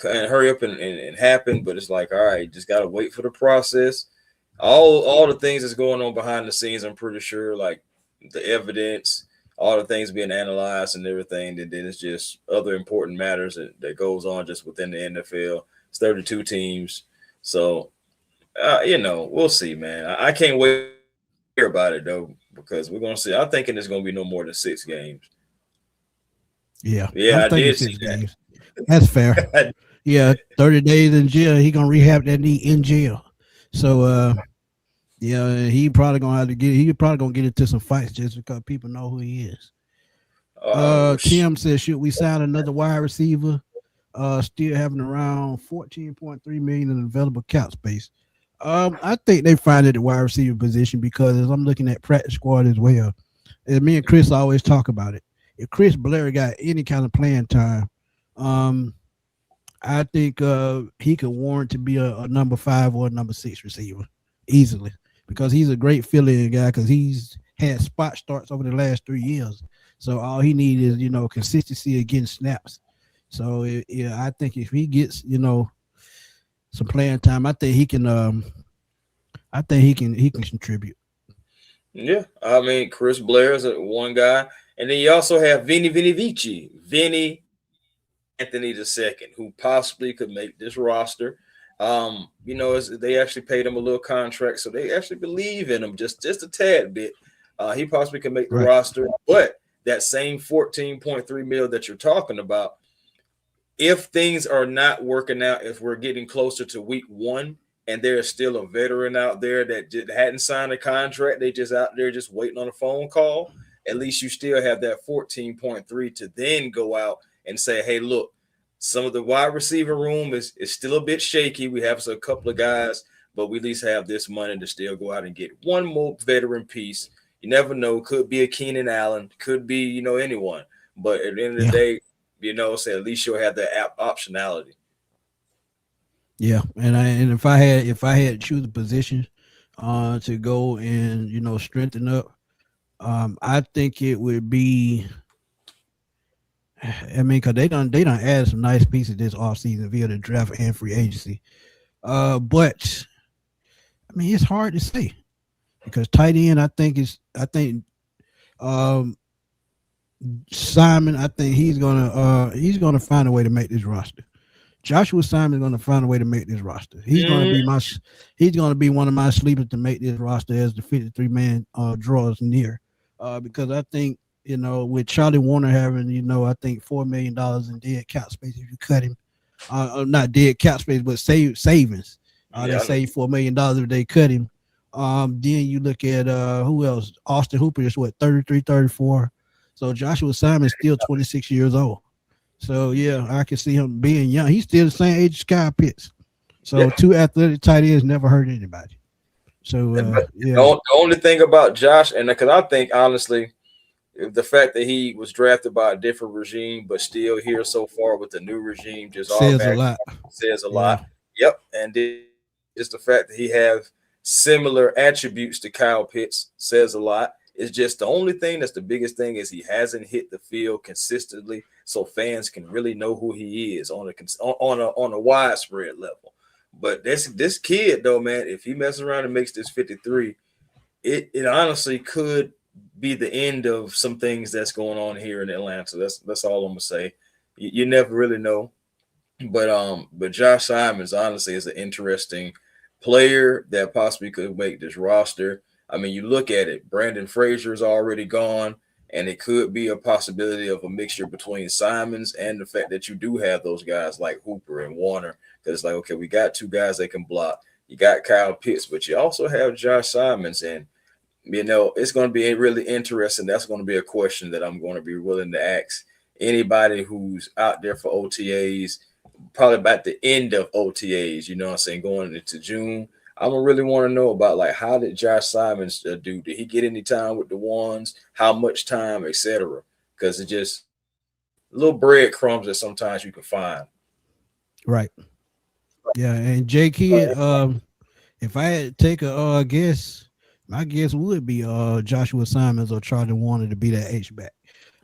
and hurry up and happen, but it's like, all right, just gotta wait for the process. All the things that's going on behind the scenes, I'm pretty sure, like the evidence, all the things being analyzed and everything, and then it's just other important matters that goes on just within the NFL. It's 32 teams. So we'll see, man. I can't wait to hear about it though, because we're gonna see. I'm thinking there's gonna be no more than 6 games. Yeah, Yeah, I'm I thinking did see 6 games. That's fair. Yeah, 30 days in jail. He gonna rehab that knee in jail. So yeah, he probably gonna have to get. He probably gonna get into some fights just because people know who he is. Tim says, should we sign another wide receiver? Still having around 14.3 million in available cap space. I think they find it at the wide receiver position because as I'm looking at practice squad as well, and me and Chris always talk about it. If Chris Blair got any kind of playing time, I think he could warrant to be a number 5 or a number 6 receiver easily because he's a great fill-in guy because he's had spot starts over the last 3 years. So all he needs is, consistency against snaps. So yeah, I think if he gets, some playing time, I think he can contribute. Yeah, I mean Chris Blair is one guy, and then you also have Vinny Anthony II, who possibly could make this roster. They actually paid him a little contract, so they actually believe in him just a tad bit. He possibly can make the roster, but that same 14.3 mil that you're talking about, if things are not working out, if we're getting closer to week 1 and there's still a veteran out there that hadn't signed a contract, they just out there just waiting on a phone call, at least you still have that 14.3 to then go out and say, hey, look, some of the wide receiver room is still a bit shaky. We have a couple of guys, but we at least have this money to still go out and get one more veteran piece. You never know. Could be a Keenan Allen. Could be, anyone. But at the end of the day, say at least you'll have that optionality. Yeah, and if I had to choose a position to go and strengthen up, I think it would be. I mean, because they done add some nice pieces this offseason via the draft and free agency. But I mean, it's hard to say because tight end, I think Simon, I think he's gonna find a way to make this roster. Joshua Simon is gonna find a way to make this roster. He's gonna be one of my sleepers to make this roster as the 53-man draws near. Because I think with Charlie Warner having I think $4 million in dead cap space if you cut him, not dead cap space but savings. They save $4 million if they cut him. Then you look at who else? Austin Hooper is 33, 34. So Joshua Simon is still 26 years old. So yeah, I can see him being young. He's still the same age as Kyle Pitts. So two athletic tight ends never hurt anybody. So the only thing about Josh, and because I think honestly, the fact that he was drafted by a different regime, but still here so far with the new regime, just says a lot. Says a lot. Yep, and just the fact that he has similar attributes to Kyle Pitts says a lot. It's just the only thing that's the biggest thing is he hasn't hit the field consistently, so fans can really know who he is on a widespread level. But this kid though, man, if he messes around and makes this 53, it honestly could be the end of some things that's going on here in Atlanta. That's all I'm gonna say. You never really know. But Josh Simons honestly is an interesting player that possibly could make this roster. I mean, you look at it, Brandon Frazier is already gone, and it could be a possibility of a mixture between Simons and the fact that you do have those guys like Hooper and Warner. Because it's like, okay, we got two guys that can block. You got Kyle Pitts, but you also have Josh Simons. And, it's going to be really interesting. That's going to be a question that I'm going to be willing to ask anybody who's out there for OTAs, probably about the end of OTAs, going into June. I'm gonna really want to know about like how did Josh Simons do? Did he get any time with the ones? How much time, etc.? Because it's just little breadcrumbs that sometimes you can find. Right. Yeah, and J Kid, if I had to take a guess, My guess would be Joshua Simons or Charlie Warner to be that H-back.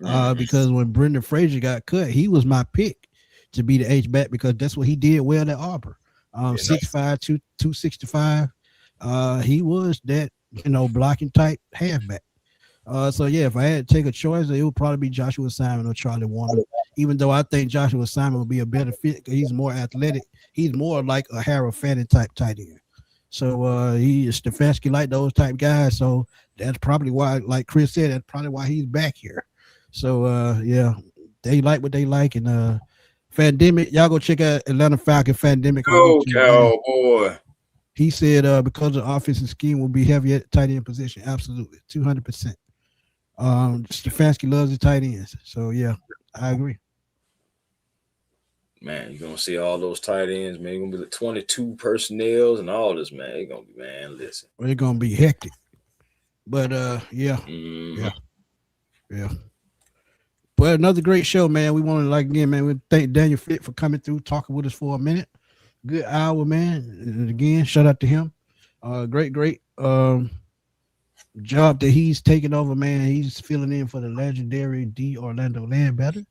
Mhm. Because when Brendan Frazier got cut, he was my pick to be the H-back because that's what he did well at Auburn. You know, 6'5", 265. He was that, blocking type halfback. So yeah, if I had to take a choice, it would probably be Joshua Simon or Charlie Warner. Even though I think Joshua Simon would be a better fit because he's more athletic. He's more like a Harold Fanning type tight end. So he is Stefanski like those type guys. So that's probably why, like Chris said, that's probably why he's back here. So yeah, they like what they like. And Fandemic, y'all go check out Atlanta Falcon Fandemic on go YouTube. Cowboy. He said because the offensive scheme will be heavy at tight end position. Absolutely, 200%. Stefanski loves the tight ends. So yeah, I agree. Man, you're gonna see all those tight ends, man. You're gonna be like 22 personnels and all this, man. It's gonna be, man, listen. Well, it's gonna be hectic. But yeah, Mhm. yeah. But another great show, man. We want to we thank Daniel Fit for coming through, talking with us for a minute. Good hour, man. And again, shout out to him. Great job that he's taking over, man. He's filling in for the legendary D. Orlando Ledbetter.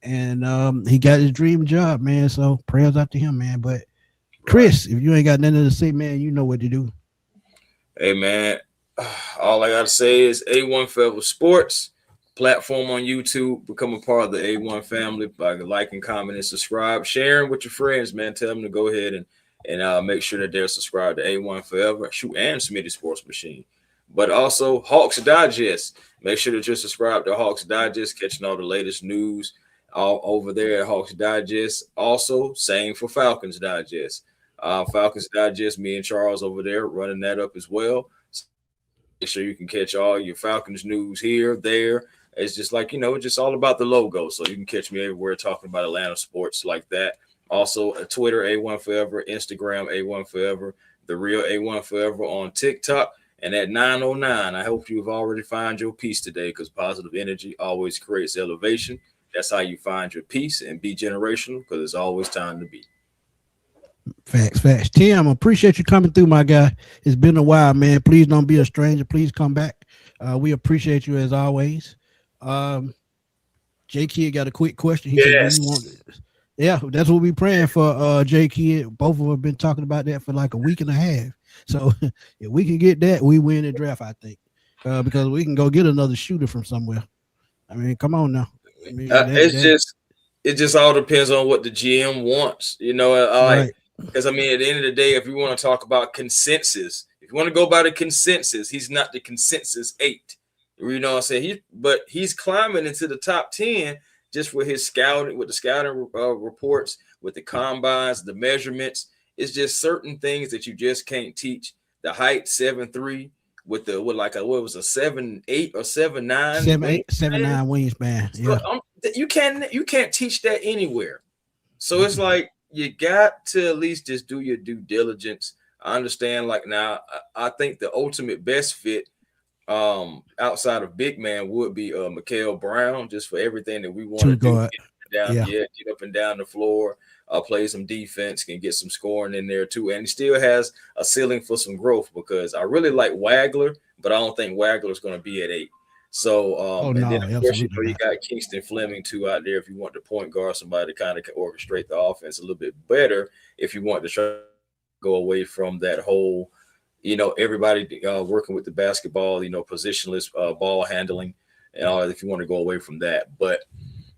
And he got his dream job, man. So prayers out to him, man. But Chris, if you ain't got nothing to say, man, you know what to do. Hey, man. All I gotta say is A1 Forever Sports platform on YouTube. Become a part of the A1 family by liking, commenting, and subscribe, sharing with your friends, man. Tell them to go ahead and make sure that they're subscribed to A1 Forever. Shoot, and Smitty Sports Machine. But also Hawks Digest. Make sure that you're subscribed to Hawks Digest, catching all the latest news all over there at Hawks Digest. Also, same for Falcons Digest. Falcons Digest, me and Charles over there running that up as well. Make sure you can catch all your Falcons news here, there. It's just like, it's just all about the logo. So you can catch me everywhere talking about Atlanta sports like that. Also, Twitter, A1 Forever, Instagram, A1 Forever, The Real A1 Forever on TikTok. And at 9:09, I hope you've already found your peace today because positive energy always creates elevation. That's how you find your peace and be generational because it's always time to be. Facts. Tim, appreciate you coming through, my guy. It's been a while, man. Please don't be a stranger. Please come back. We appreciate you as always. J Kid got a quick question. He said, "Do you want?" Yeah, that's what we praying for. J Kid, both of them have been talking about that for like a week and a half. So if we can get that, we win the draft, I think, because we can go get another shooter from somewhere. I mean, come on now. I mean, it just all depends on what the GM wants, right. Because, at the end of the day, if you want to talk about consensus, if you want to go by the consensus, he's not the consensus 8. You know what I'm saying? But he's climbing into the top 10 just with his scouting, with the scouting reports, with the combines, the measurements. It's just certain things that you just can't teach. The height, 7'3", with a 7'8" or 7'9". 7'8", 7'9" wingspan. Yeah. So, you can't teach that anywhere. So it's like you got to at least just do your due diligence. I understand. Like now, I think the ultimate best fit outside of big man would be Mikael Brown, just for everything that we want to do. Get up and down the floor, play some defense, can get some scoring in there too. And he still has a ceiling for some growth because I really like Wagler, but I don't think Wagler is going to be at 8. So, and then of course, you got Kingston Fleming too out there if you want to point guard somebody to kind of orchestrate the offense a little bit better. If you want to try to go away from that whole, everybody working with the basketball, positionless ball handling, and all. If you want to go away from that, but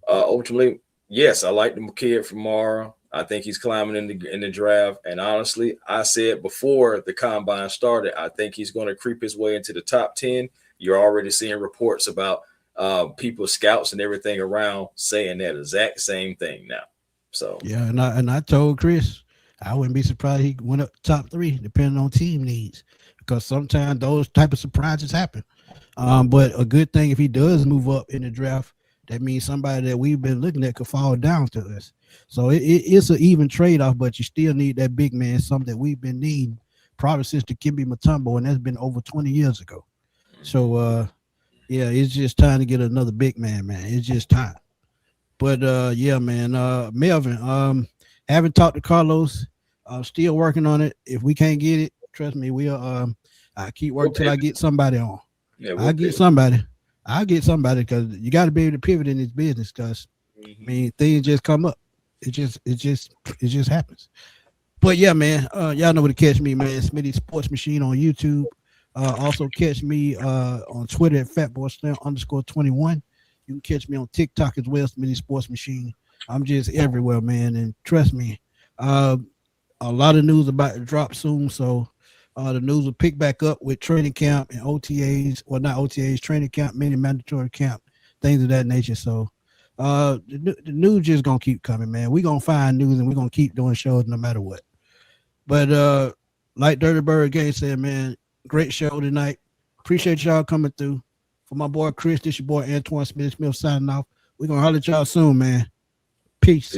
ultimately, yes, I like the kid from Mara. I think he's climbing in the draft. And honestly, I said before the combine started, I think he's going to creep his way into the top 10. You're already seeing reports about people, scouts, and everything around saying that exact same thing now. So yeah, and I told Chris I wouldn't be surprised he went up top 3, depending on team needs, because sometimes those type of surprises happen. But a good thing if he does move up in the draft, that means somebody that we've been looking at could fall down to us. So it's an even trade-off, but you still need that big man, something that we've been needing probably since the Kimby Mutombo, and that's been over 20 years ago. So, yeah, it's just time to get another big man, man. It's just time. But, yeah, man, Melvin, haven't talked to Carlos. Still working on it. If we can't get it, trust me, we'll I keep working till I get somebody on. Yeah, I'll get somebody because you got to be able to pivot in this business because I mean things just come up. It just happens. But yeah, man, y'all know where to catch me, man. Smitty Sports Machine on YouTube. Also catch me on Twitter at fatboyslam_21. You can catch me on TikTok as well, Smitty Sports Machine. I'm just everywhere, man. And trust me, a lot of news about to drop soon. So the news will pick back up with training camp and OTAs, well, not OTAs, training camp, mini mandatory camp, things of that nature. So the news just gonna keep coming, man. We're gonna find news and we're gonna keep doing shows no matter what. But like Dirty Bird Gang said, man, great show tonight. Appreciate y'all coming through. For my boy Chris, this your boy Antoine Smith signing off. We're gonna holler at y'all soon, man. Peace.